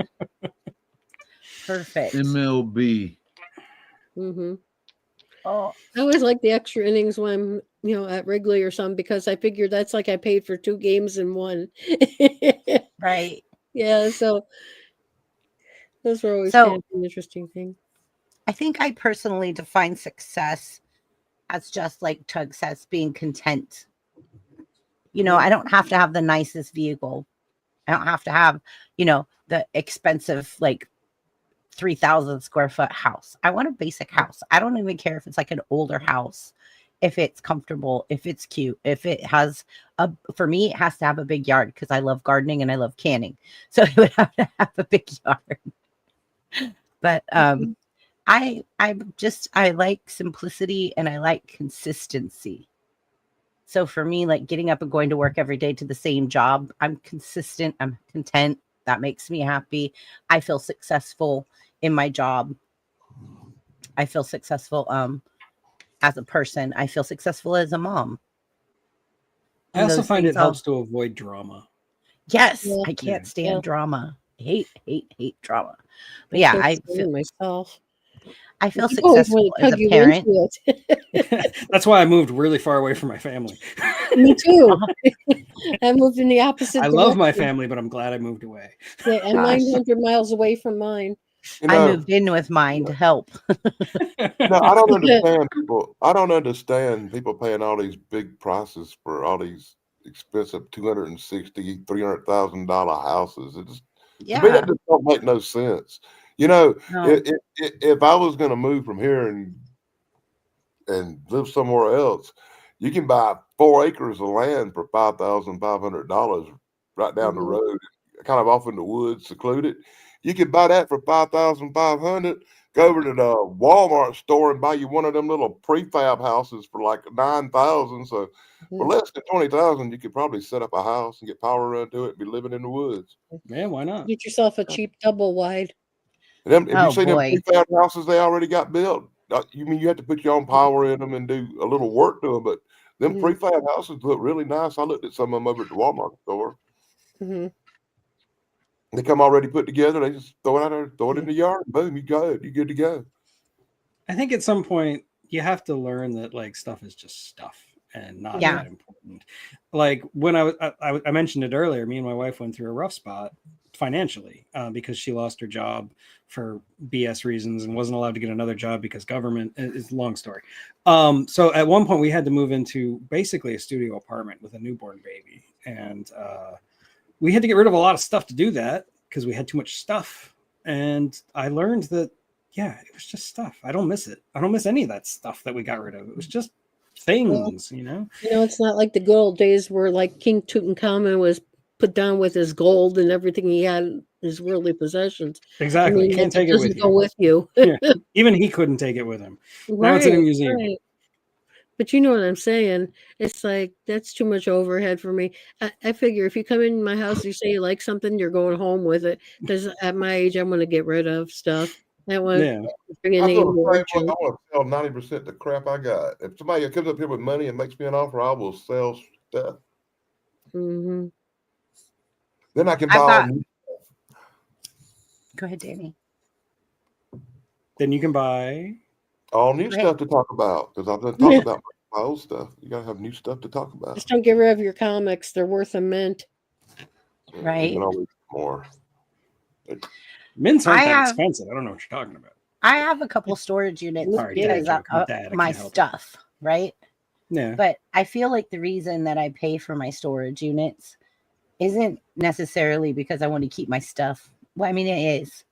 Perfect. MLB. Mm-hmm. Oh, I always like the extra innings when I'm, at Wrigley or something because I figured that's like I paid for 2 games in one. right. Yeah, so those were always So- kind of an interesting thing. I think I personally define success as just like Tug says, being content. I don't have to have the nicest vehicle. I don't have to have, the expensive, like 3,000 square foot house. I want a basic house. I don't even care if it's like an older house, if it's comfortable, if it's cute, if it has for me, it has to have a big yard because I love gardening and I love canning. So it would have to have a big yard. But I like simplicity and I like consistency. So for me, like getting up and going to work every day to the same job, I'm consistent, I'm content. That makes me happy. I feel successful in my job. I feel successful as a person. I feel successful as a mom. I And also those find things it helps to avoid drama. Yes, Yeah. I can't stand Yeah. drama. Hate drama. But yeah, I can't stand feel, myself. I feel People always successful want to as tug a you parent. into it. That's why I moved really far away from my family. Me too. I moved in the opposite I direction. love my family, but I'm glad I moved away. Yeah, I'm Gosh. 900 miles away from mine. I moved in with mine to help. No, I don't understand people. I don't understand people paying all these big prices for all these expensive $260,000, $300,000 houses. It just, to me, Yeah. that just don't make no sense. No. If I was going to move from here and live somewhere else, you can buy 4 acres of land for $5,500 right down the Mhm. road, kind of off in the woods, secluded. You can buy that for $5,500. Go over to the Walmart store and buy you one of them little prefab houses for like $9,000. So for Mhm. less than $20,000, you could probably set up a house and get power run to it and be living in the woods. Yeah, why not? Get yourself a cheap double wide. And them, have you Oh, seen boy. them prefab houses they already got built? You mean you have to put your own power in them and do a little work to them? But them Mhm. prefab houses look really nice. I looked at some of them over at the Walmart store. Hmm. They come already put together. They just throw it out there, throw it in the yard. Boom, you go. You're good to go. I think at some point you have to learn that like stuff is just stuff and not Yeah. that important. Like when I mentioned it earlier, me and my wife went through a rough spot financially because she lost her job for BS reasons and wasn't allowed to get another job because government. It's a long story. So at one point we had to move into basically a studio apartment with a newborn baby, and we had to get rid of a lot of stuff to do that because we had too much stuff. And I learned that, yeah, it was just stuff. I don't miss it. I don't miss any of that stuff that we got rid of. It was just things, you know? It's not like the good old days where like King Tutankhamun was put down with his gold and everything he had, his worldly possessions. Exactly. Like, Can't take it with doesn't go you. with you. Yeah. Even he couldn't take it with him. Now it's in a museum. Right. But you know what I'm saying? It's like, that's too much overhead for me. I figure if you come in my house, you say you like something, you're going home with it. Because at my age, I'm going to get rid of stuff. I want Yeah. to bring in I any feel the more same way. junk. I want to sell 90% of the crap I got. If somebody comes up here with money and makes me an offer, I will sell stuff. Mm-hmm. Then I can I've buy got- all new. Go ahead, Danny. Then you can buy. All new Great. stuff to talk about, because I've been talking about my old stuff. You gotta have new stuff to talk about. Just don't get rid of your comics. They're worth a mint. You Right. can always get more. Mints aren't I that have- expensive. I don't know what you're talking about. I have a couple storage units Sorry, because Dad, of Dad, I my can't help it. stuff, right? Yeah. But I feel like the reason that I pay for my storage units isn't necessarily because I want to keep my stuff. Well, I mean, it is,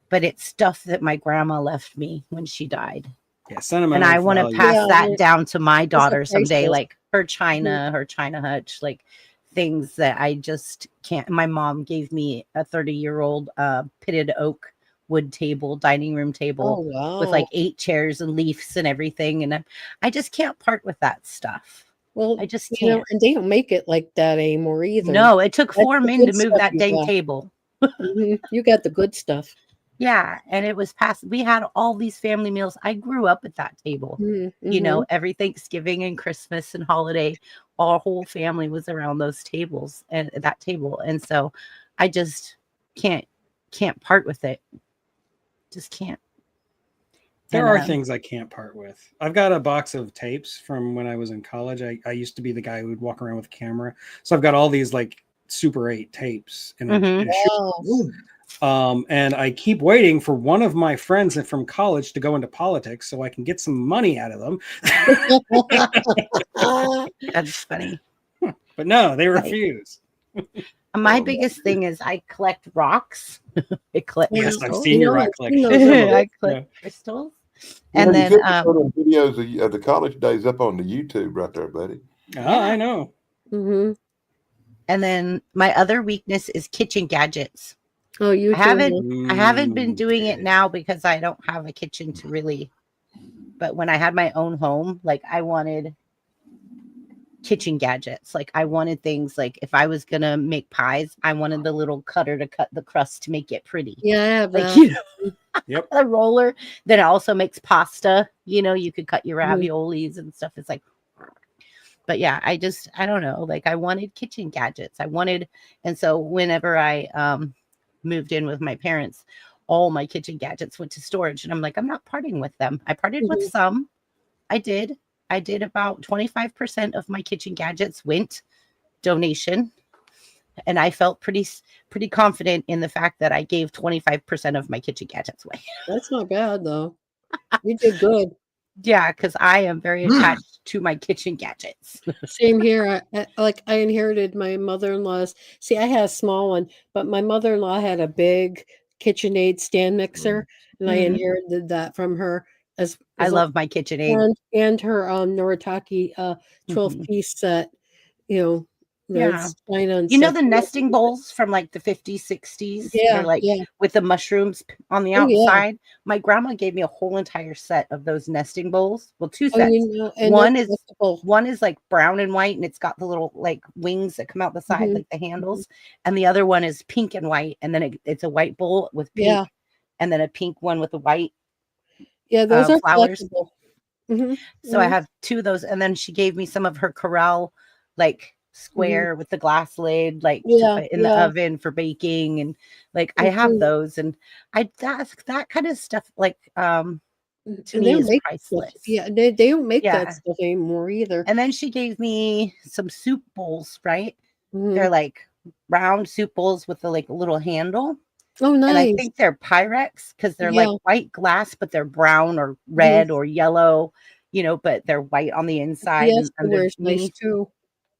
but it's stuff that my grandma left me when she died. Yeah. Sentimental. And I want to value. pass Yeah, that yeah. down to my daughter someday, priceless. like her China hutch, like things that I just can't. My mom gave me a 30-year-old pitted oak wood table, dining room Oh, table wow. with like 8 chairs and leaves and everything. And I just can't part with that stuff. well, I just you know, can't. and they don't make it like that anymore either. No, it took That's 4 the men good to move stuff that you dang got. table. Mhm. You got the good stuff. Yeah. And it was past, we had all these family meals. I grew up at that table. Mm-hmm. You know, every Thanksgiving and Christmas and holiday, our whole family was around those tables and that table. And so I just can't part with it. Just can't. There And, are things I can't part with. I've got a box of tapes from when I was in college. I used to be the guy who would walk around with a camera. So I've got all these like Super 8 tapes in a Mhm. shoe. And I keep waiting for one of my friends from college to go into politics so I can get some money out of them. That's funny. But no, they refuse. My biggest thing is I collect rocks. I collect Yes, I've crystals. seen your rock I've seen collection. those. I collect crystals. You And know, you then could put them videos of the college days up on the YouTube right there, buddy. Oh, I know. Mm-hmm. and then my other weakness is kitchen gadgets. Oh, you I haven't too. I haven't been Mm, doing it okay. now because I don't have a kitchen to really. But when I had my own home, like I wanted kitchen gadgets. Like I wanted things like if I was gonna make pies, I wanted the little cutter to cut the crust to make it pretty. Yeah, I have Like that. you know, Yep. a roller that also makes pasta. You know, you could cut your Mhm. raviolis and stuff. It's like, but yeah, I don't know. Like I wanted kitchen gadgets. And so whenever I moved in with my parents, all my kitchen gadgets went to storage, and I'm like, I'm not parting with them. I parted with Mhm. some. I did about 25% of my kitchen gadgets went donation. And I felt pretty confident in the fact that I gave 25% of my kitchen gadgets away. That's not bad though. You did good. Yeah, because I am very attached to my kitchen gadgets. Same here. I inherited my mother-in-law's. See, I had a small one, but my mother-in-law had a big KitchenAid stand mixer, and I Mhm. inherited that from her. As I love my KitchenAid. and her Noritake 12-piece set. You know, Yeah. that's China and You know stuff. the nesting bowls from like the 50s, 60s? Yeah, They're like yeah. with the mushrooms on the Oh, yeah. outside. My grandma gave me a whole entire set of those nesting bowls. Well, 2 Oh, sets. you know, and One they're is- collectible. One is like brown and white, and it's got the little like wings that come out the side, Mhm. like the handles. And the other one is pink and white, and then it's a white bowl with pink, Yeah, and then a pink one with the white. yeah. Those are flowers. collectible. Mhm. So I Mhm. have 2 of those, and then she gave me some of her Corel, like square with the glass lid, like to Yeah, put in the yeah. oven for baking, and like I have Mhm. those, and that kind of stuff, like to And me they don't is make stuff. priceless. Yeah, they don't make Yeah. that stuff anymore either. And then she gave me some soup bowls, right? Mhm. They're like round soup bowls with the like little handle. Oh, And I nice. think they're Pyrex because they're Yeah. like white glass, but they're brown or red or yellow, but they're white on the inside The and Esquire's nice underneath. too.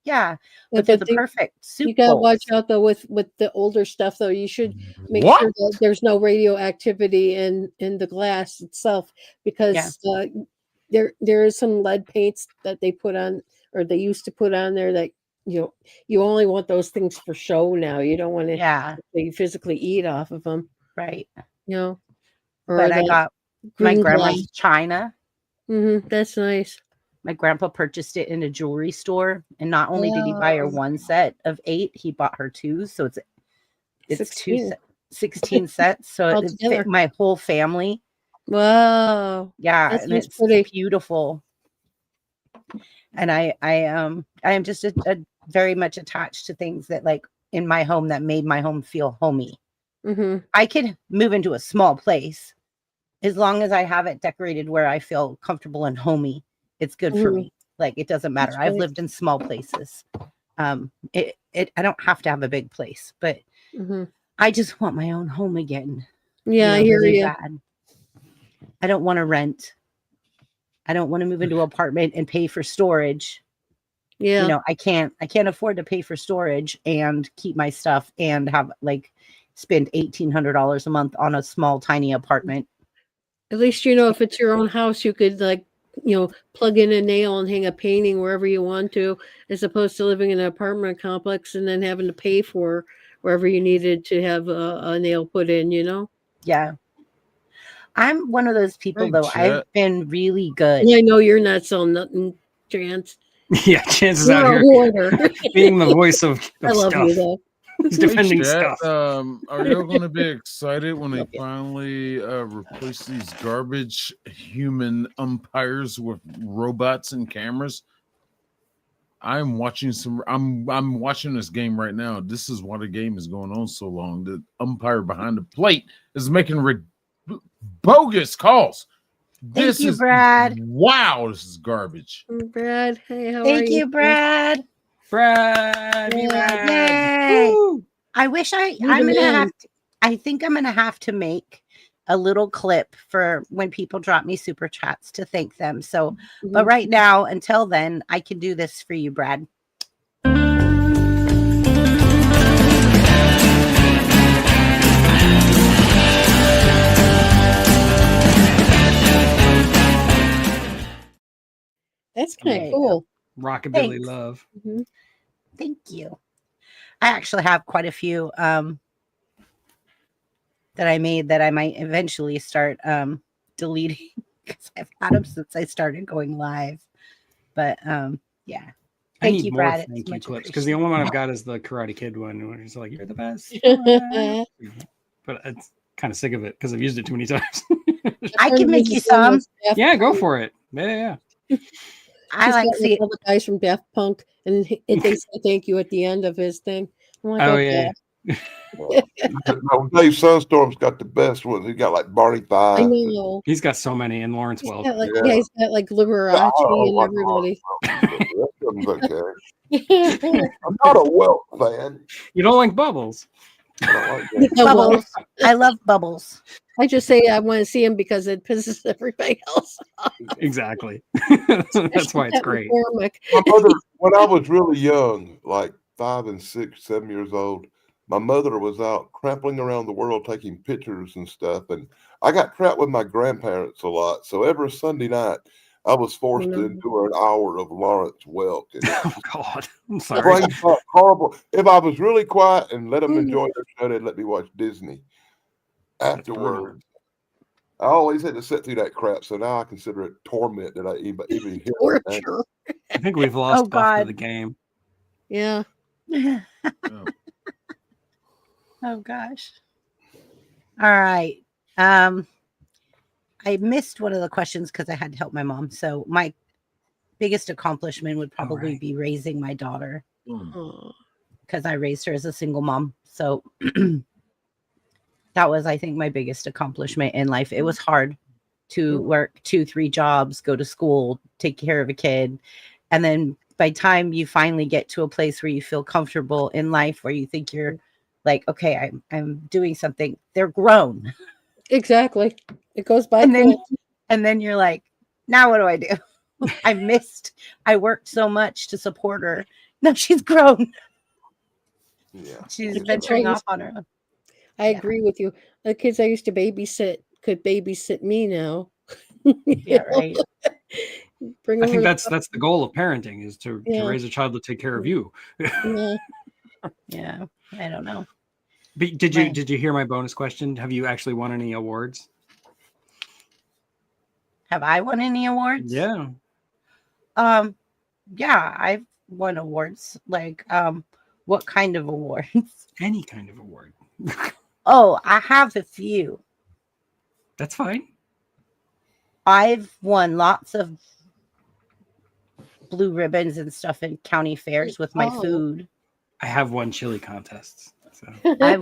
Yeah, But but they're the the perfect soup you gotta watch bowls. out though with the older stuff though. You should make What? sure that there's no radioactivity in the glass itself Yeah. because there is some lead paints that they put on or they used to put on there that you only want those things for show now. You don't want to Yeah, physically eat off of them, right. you know, or But I that got my green glass. grandma's china. That's nice. My grandpa purchased it in a jewelry store, and not only did he buy her Oh, one set of 8, he bought her 2, so it's 16 16 sets, so it altogether. fit my whole family. Wow, Yeah, that and sounds it's pretty. beautiful. And I am just a very much attached to things that like in my home that made my home feel homey. Mm-hmm. I could move into a small place as long as I have it decorated where I feel comfortable and homey. It's good for Mhm. me. Like it doesn't matter. That's I've right. lived in small places. I don't have to have a big place, but Mm-hmm. I just want my own home again. Yeah, I hear really you. bad. I don't want to rent. I don't want to move into an apartment and pay for storage. Yeah. I can't afford to pay for storage and keep my stuff and have like spend $1,800 a month on a small tiny apartment. At least if it's your own house, you could plug in a nail and hang a painting wherever you want to, as opposed to living in an apartment complex and then having to pay for wherever you needed to have a nail put in. Yeah. I'm one of those people Hey, though. I've chat. been really good. And I know you're not selling nothing, Chance. Yeah, Chances out You're a here hoarder. being the voice of I love stuff. you though. He's Hey, defending chat. stuff. Are y'all going to be excited when they Love you. finally replace these garbage human umpires with robots and cameras? I'm watching I'm watching this game right now. This is why the game is going on so long. The umpire behind the plate is making bogus calls. Thank you, Brad. Wow, this is garbage. Brad, hey, how are Thank you? you, Brad. Brad, be Yeah. rad. Yay. Woo! I wish You're the I'm gonna man. have to, I think I'm gonna have to make a little clip for when people drop me super chats to thank them. So, but Mhm. right now, until then, I can do this for you, Brad. That's There kind of you go. cool. Rockabilly Thanks. love. Mhm. Thank you. I actually have quite a few that I made that I might eventually start deleting because I've had them since I started going live. But yeah. I Thank need you, more Brad. It's thank you much clips because the appreciated. only one I've got is the Karate Kid one, where he's like, "You're the best." Brad." But it's kind of sick of it because I've used it too many times. I can make you some. Yeah, go for it. Yeah. I He's like got see all the guys from Daft Punk, and they say thank you at the end of his thing. I'm like, Oh okay. yeah. No, Dave Sunstorm's got the best ones. He got like Barney I Five. know. He's got so many in Lawrence He's Welk. got like, Yeah. yeah, he's got like Liberace and everybody. The rest of them's okay. I'm not a Welk fan. You don't like Bubbles? I don't like that. Yeah, well, Bubbles. I love Bubbles. I just say I want to see him because it pisses everybody else off. Exactly. That's why it's That great. McCormick. My mother, when I was really young, like 5 and 6, 7 years old, my mother was out trampling around the world taking pictures and stuff. And I got trapped with my grandparents a lot. So every Sunday night, I was forced to endure an hour of Lawrence Welk. And Oh God, I'm sorry. brain felt horrible. If I was really quiet and let them enjoy their show, they'd let me watch Disney. Afterwards, I always had to sit through that crap. So now I consider it torment that I even hear it now. Torture. I think we've lost Oh, Buff to God. the game. Yeah. Oh gosh. All right. I missed one of the questions because I had to help my mom. So my biggest accomplishment would probably right. be raising my daughter Aw. because I raised her as a single mom. So that was, I think, my biggest accomplishment in life. It was hard to work 2-3 jobs, go to school, take care of a kid. And then by the time you finally get to a place where you feel comfortable in life, where you think you're like, okay, I'm doing something, they're grown. Exactly. It goes by And then, quick. and then you're like, now what do I do? I worked so much to support her. No, she's grown. Yeah. She's The kids venturing are off on her own. I Yeah. agree with you. The kids I used to babysit could babysit me now. Yeah, right. Bring I over think the that's the goal of parenting is to Yeah. raise a child to take care of you. yeah. Yeah. I don't know. But did you hear my bonus question? Have you actually won any awards? Have I won any awards? Yeah. Yeah, I've won awards. Like, what kind of awards? Any kind of award. Oh, I have a few. That's fine. I've won lots of blue ribbons and stuff in county fairs with my Oh. food. I have won chili contests. So I've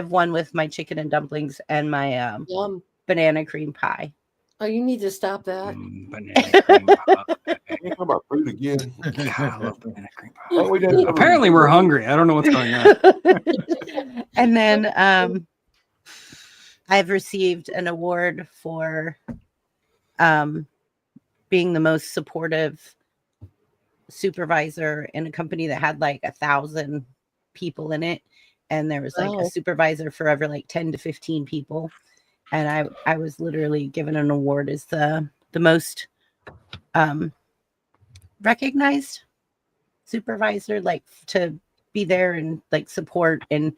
won with my chicken and dumplings and my Yum. banana cream pie. Oh, you need to stop that. banana cream pie. You talking about food again? God, I love banana cream pie. Oh, we didn't- Apparently we're hungry. I don't know what's going on. And then I've received an award for being the most supportive supervisor in a company that had like 1,000 people in it, and there was like Wow. a supervisor for every like 10 to 15 people, and I was literally given an award as the most recognized supervisor, like to be there and like support and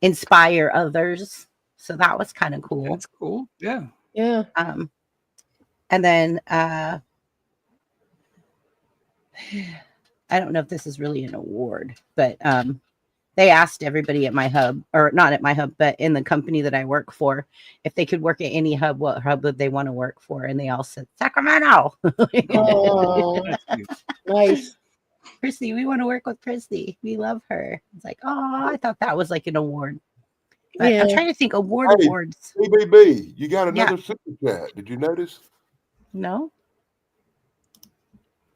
inspire others. So that was kind of cool. That's cool. Yeah. Yeah. And then I don't know if this is really an award, but they asked everybody at my hub, or not at my hub, but in the company that I work for, if they could work at any hub, what hub would they want to work for? And they all said Sacramento. Oh, That's cute. nice. Christy, we want to work with Christy. We love her. It's like, oh, I thought that was like an award. But I'm Yeah. trying to think award Hey. awards. BBB, you got Yeah. another super chat. Did you notice? No,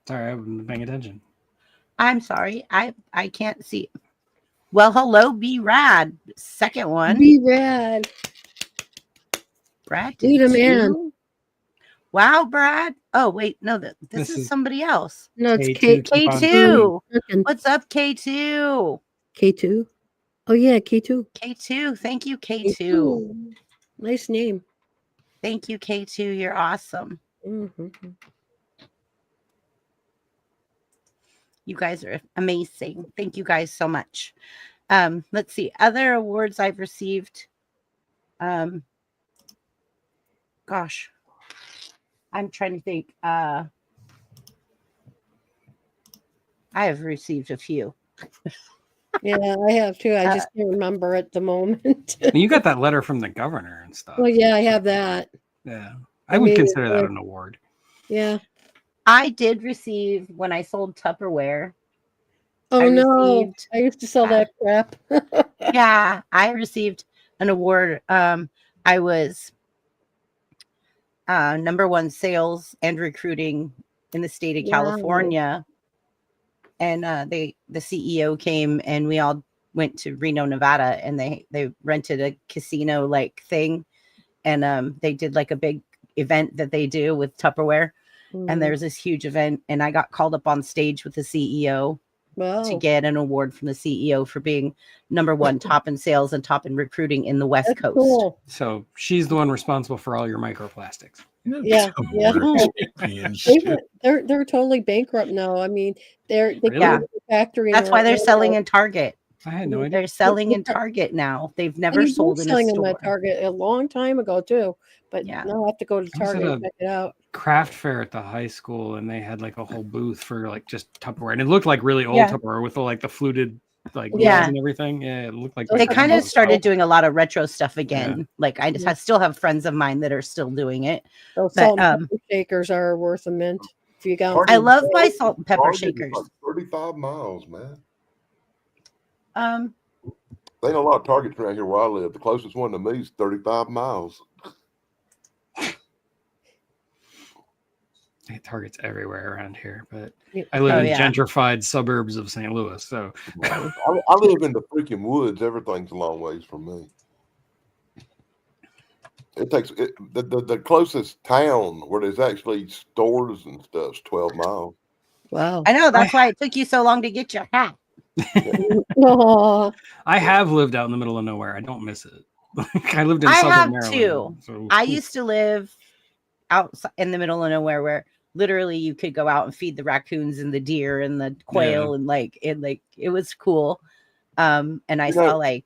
Sorry, I haven't been paying attention. I'm sorry. I can't see. Well, hello, be rad. Second one. Be rad. Brad. Be did the man. two. Wow, Brad. Oh, wait, no, this This is is- somebody else. No, it's K2. K Keep on K2. K2. What's up, K2? K2. Oh yeah, K2. K2. Thank you, K2. Nice name. Thank you, K2. You're awesome. Mhm. You guys are amazing. Thank you guys so much. Let's see. Other awards I've received. Gosh. I'm trying to think. I have received a few. Yeah, I have too. I just can't remember at the moment. You got that letter from the governor and stuff. Well, yeah, I have that. Yeah. I would mean, consider that like- an award. Yeah. I did receive when I sold Tupperware. Oh I no, received- I used to sell that crap. Yeah, I received an award. I was #1 sales and recruiting in the state of Wow. California. And the CEO came and we all went to Reno, Nevada, and they rented a casino like thing, and they did like a big event that they do with Tupperware. And there's this huge event, and I got called up on stage with the CEO wow. to get an award from the CEO for being #1 top in sales and top in recruiting in the West That's Coast. cool. So she's the one responsible for all your microplastics. Yeah, yeah. And They shit. went- They're totally bankrupt now. I mean, they Really? Yeah. closed the factory. in That's why they're Orlando. selling in Target. I had no idea. They're selling in Yeah. Target now. They've And never you've been sold in a selling them store. at Target a long time ago too. But Yeah. now I have to go to I was at Target a- and check it out. Craft fair at the high school, and they had like a whole booth for like just Tupperware, and it looked like really old Yeah. Tupperware with the like the fluted like Yeah. lids and everything. Yeah, it looked like They They like kind a- of started doing a lot of retro stuff again. Yeah. Like I just I still have friends of mine that are still doing it. Those salt and um, pepper shakers are worth a mint. If you got Target- I love my salt and pepper Target is shakers. like 35 miles, man. They Ain't a lot of Targets around here where I live. The closest one to me is 35 miles. Targets everywhere around here, but Yeah. I live Oh, in yeah. gentrified suburbs of St. Louis, so I live in the freaking woods. Everything's a long ways from me. It takes the closest town where there's actually stores and stuff's 12 miles. Wow. I know that's why it took you so long to get your hat. Aw. I have lived out in the middle of nowhere. I don't miss it. I lived in I Southern have Maryland. too. So, I used to live out in the middle of nowhere where literally you could go out and feed the raccoons and the deer and the quail and it was cool. And I You saw know- like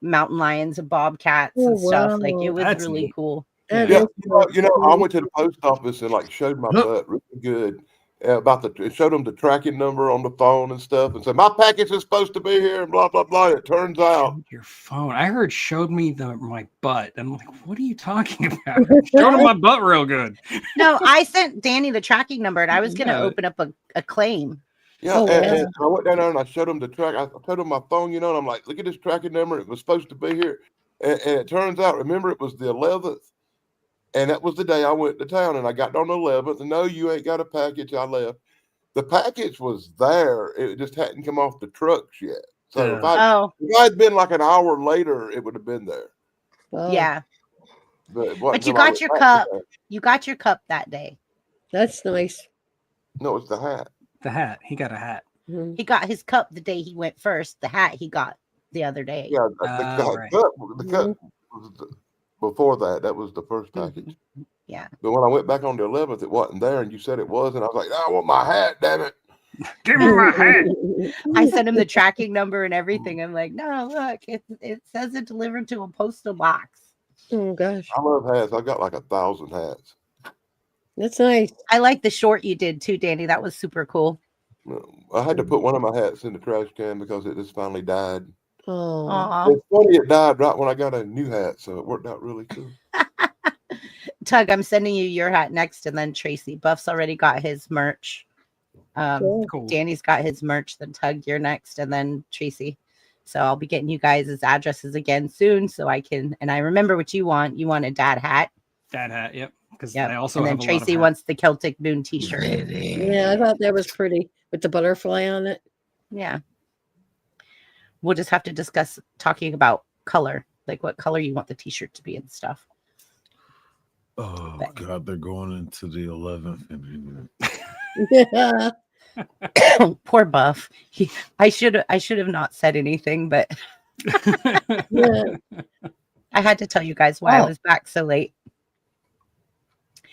mountain lions and bobcats Oh, and stuff. Like it wow. was That's really neat. cool. That Yeah, is you know, I cool. went to the post office and like showed my butt really good it showed them the tracking number on the phone and stuff, and said my package is supposed to be here and blah blah blah. It turns out, Showed your phone. I heard showed me my butt. I'm like, what are you talking about? Showed him my butt real good. No, I sent Danny the tracking number and I was going to Yeah. open up a claim. yeah. Oh, and wow. I went down there and I showed them the track. I showed them my phone, you know, and I'm like, look at this tracking number. It was supposed to be here, and it turns out, remember, it was the 11th, and that was the day I went to town, and I got on the 11th, and no, you ain't got a package. I left. The package was there. It just hadn't come off the trucks yet. So Yeah. if I'd been like an hour later, it would have been there. Wow. Yeah. But, it wasn't But you till I got went your back to cup. that. You got your cup that day. That's nice. No, it's the hat. The hat. He got a hat. Mhm. He got his cup the day he went first. The hat he got the other day. Yeah, Right. the cut was before that. That was the first package. Yeah. But when I went back on the 11th, it wasn't there, and you said it was, and I was like, I want my hat, damn it. Give me my hat. I sent him the tracking number and everything. I'm like, no, look, it says it delivered to a postal box. Oh gosh, I love hats. I got like 1,000 hats. that's nice. I like the short you did too, Danny. That was super cool. I had to put one of my hats in the trash can because it just finally died. Oh, Aw. It's funny, it died right when I got a new hat, so it worked out really cool. Tug, I'm sending you your hat next, and then Tracy. Buff's already got his merch. cool. Cool. Danny's got his merch. Then Tug, you're next, and then Tracy. So I'll be getting you guys' addresses again soon, so I can. And I remember what you want. You want a dad hat. Dad hat. Yep. Because Yep. I also And have then a lot of Tracy hats. wants the Celtic Moon T-shirt. Yeah, I thought that was pretty with the butterfly on it. Yeah. We'll just have to discuss talking about color, like what color you want the T-shirt to be and stuff. Oh But- God, they're going into the 11th. And Yeah. Poor Buff. I should have not said anything, but Yeah. I had to tell you guys why I Oh. was back so late.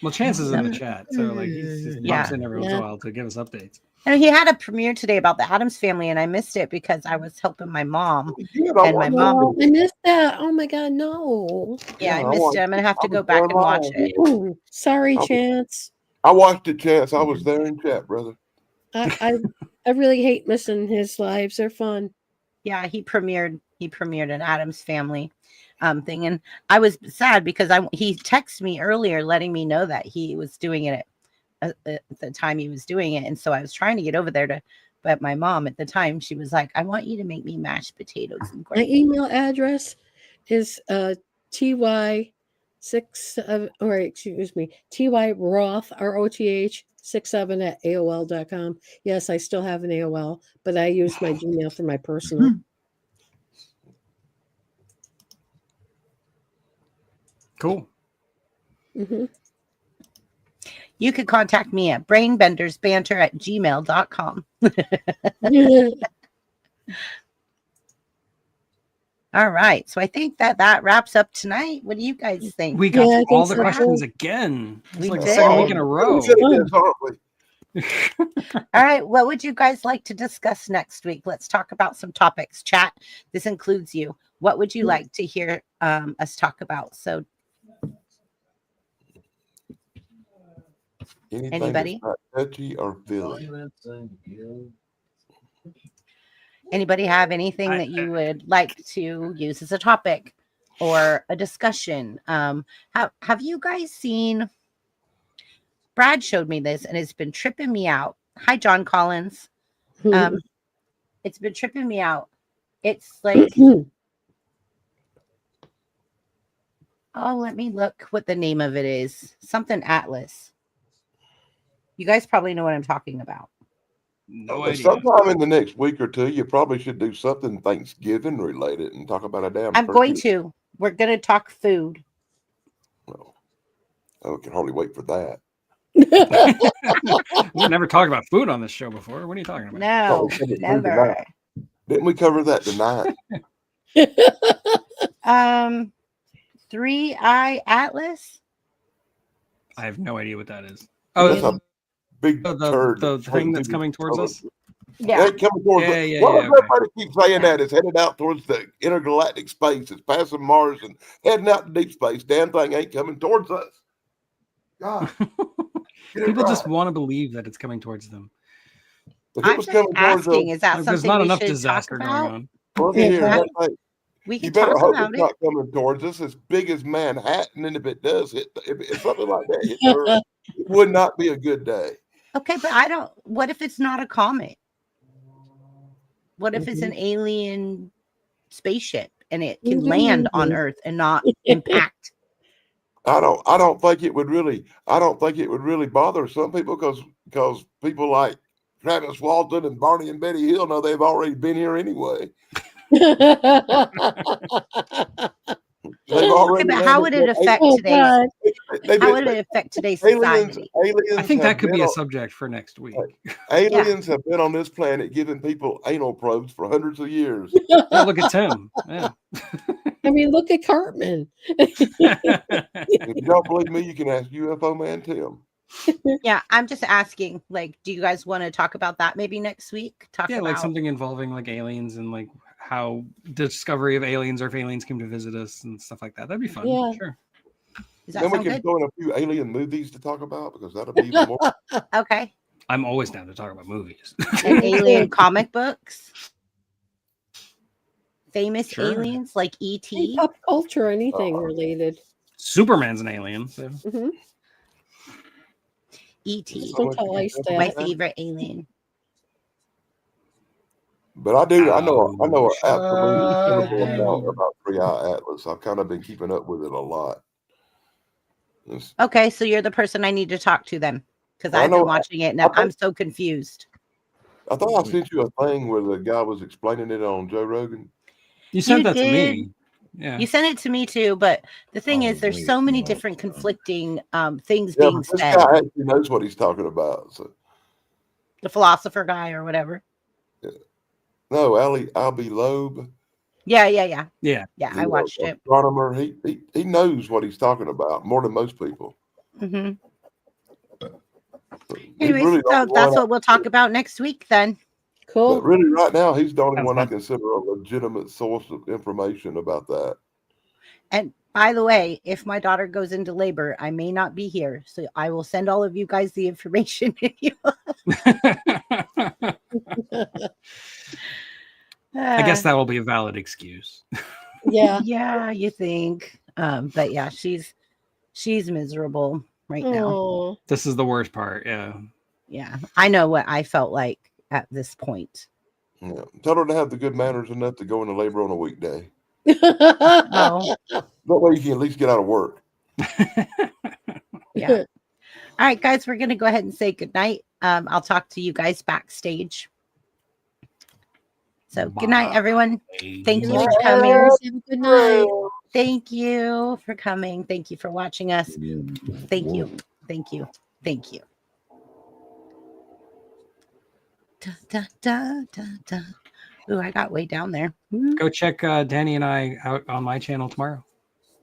Well, Chance is in the chat, so like he's just Yeah. pops in every once in Yeah. a while to give us updates. And he had a premiere today about the Addams Family, and I missed it because I was helping my mom. Good, I And my watched mom- it. I missed that. Oh my God, no. Yeah, Yeah, I I missed watched it. I'm gonna have to I go was back there and watch live. it. Ooh, sorry, Oh. Chance. I watched it, Chance. I was there in chat, brother. I really hate missing his lives. They're fun. Yeah, he premiered an Addams Family thing, and I was sad because he texted me earlier letting me know that he was doing it at the time he was doing it, and so I was trying to get over there but my mom at the time, she was like, I want you to make me mashed potatoes and My gravy. email address is tyroth ROTH67 @AOL.com. Yes, I still have an AOL, but I use my Gmail for my personal. Cool. Mhm. You could contact me at brainbendersbanter@gmail.com. All right, so I think that wraps up tonight. What do you guys think? We got Yeah, I through all think the so. questions again. It's We like the did. second week in a row. We said it is, aren't we? All right, what would you guys like to discuss next week? Let's talk about some topics. Chat, this includes you. What would you like to hear us talk about? So Anything Anybody? that's not touchy or feely. anybody have anything that you would like to use as a topic or a discussion? Have you guys seen? Brad showed me this and it's been tripping me out. Hi, John Collins. It's been tripping me out. It's like, oh, let me look what the name of it is. Something Atlas. You guys probably know what I'm talking about. No idea. Sometime in the next week or two, you probably should do something Thanksgiving related and talk about a damn. I'm going turkey. to. We're going to talk food. Well, I can hardly wait for that. We've never talked about food on this show before. What are you talking about? No, we covered food never. tonight. Didn't we cover that tonight? 3-eye atlas. I have no idea what that is. That's Oh, a big turd. the thing that's coming towards us. Yeah. It coming towards us. Yeah, Well, okay. everybody keeps saying that it's headed out towards the intergalactic space. It's passing Mars and heading out to deep space. Damn thing ain't coming towards us. God. Get it People right. just want to believe that it's coming towards them. If it I'm was just coming towards asking, us, is that Like, there's something not we enough should disaster talk going about? on. look at here. Exactly. Hey, We you can better talk hope about it's it. not coming towards us as big as Manhattan. And if it does hit, if something like that hit the Earth, it would not be a good day. Okay, but I don't. What if it's not a comet? What if it's Mm-hmm. an alien spaceship and it can land on Earth and not impact? I don't think it would really bother some people because people like Travis Walton and Barney and Betty Hill know they've already been here anyway. They've Okay, already but how would it affect Oh, today's? God. How would it affect today's society? Aliens I think have that could been be a on- subject for next week. aliens have been on this planet giving people anal probes for hundreds of years. Yeah, look at Tim. Yeah. I mean, look at Cartman. If you don't believe me, you can ask UFO Man Tim. Yeah, I'm just asking. Like, do you guys want to talk about that maybe next week? Talk Yeah, about like something involving like aliens and like how discovery of aliens or if aliens came to visit us and stuff like that. That'd be fun. Yeah. Sure. Does that Then we sound can good? throw in a few alien movies to talk about because that'll be even more. Okay. I'm always down to talk about movies. And alien comic books. Famous Sure. aliens like Hey, E.T. pop culture, anything related. Superman's an alien. So. Mhm. E.T. Don't tell Ice E My that. favorite alien. But I know Oh, absolutely okay. about 3-Eye Atlas. I've kind of been keeping up with it a lot. It's- Okay, so you're the person I need to talk to then, because I I've know- been watching it and I think- I'm so confused. I thought I sent you a thing where the guy was explaining it on Joe Rogan. You sent You that to me. did. Yeah. You sent it to me too, but the thing Oh, is, there's wait, so many no, different son. conflicting things Yeah, being but this said. guy actually knows what he's talking about. So The philosopher guy or whatever. no, Albie Loeb. Yeah. Yeah. Yeah, I watched it. Astronomer. He knows what he's talking about more than most people. Hmm He's Anyways, really the so only that's one- what we'll talk about next week then. Cool. But really, right now, he's the only Sounds one I good. consider a legitimate source of information about that. And by the way, if my daughter goes into labor, I may not be here. So I will send all of you guys the information. If you I guess that will be a valid excuse. Yeah. Yeah, you think. But yeah, she's miserable right now. Oh, This is the worst part. Yeah. Yeah. I know what I felt like at this point. Yeah. Tell her to have the good manners enough to go into labor on a weekday. Oh, That way you can at least get out of work. yeah. All right, guys, we're gonna go ahead and say goodnight. I'll talk to you guys backstage. So good night, everyone. Thank you for coming. Have a good night. Thank you for coming. Thank you for watching us. Thank you. Thank you. Thank you. Da, da, da, da, da. Ooh, I got way down there. Ooh. Go check Danny and I out on my channel tomorrow.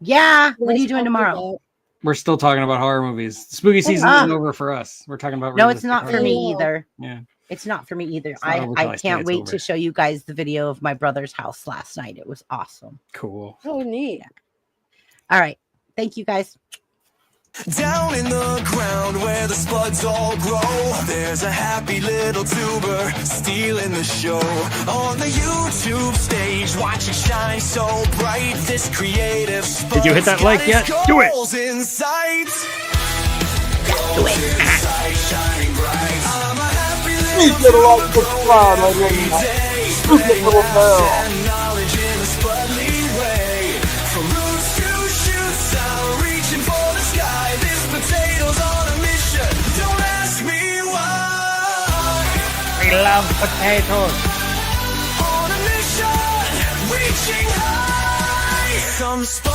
Yeah. What are Let's you doing talk tomorrow? about- We're still talking about horror movies. Spooky season Ah. isn't over for us. We're talking about No, it's realistic not for horror. me Yeah. either. Yeah. It's not for me either. It's not over till I I say can't it's wait over. to show you guys the video of my brother's house last night. It was awesome. Cool. Oh, neat. All right. Thank you guys. Down in the ground where the spuds all grow, there's a happy little tuber stealing the show. On the YouTube stage, watch it shine so bright. This creative spud Did you hit that like yet? Do it. Goals in sight. Do it. Shining bright. I'm a happy Please little get a like, tuber subscribe, growing and every day. Please get a little bell. And knowledge in a spudly way. From roots to shoots, I'm reaching for the sky. This potato's on a mission. Don't ask me why. We love potatoes. On a mission, reaching high. Some spud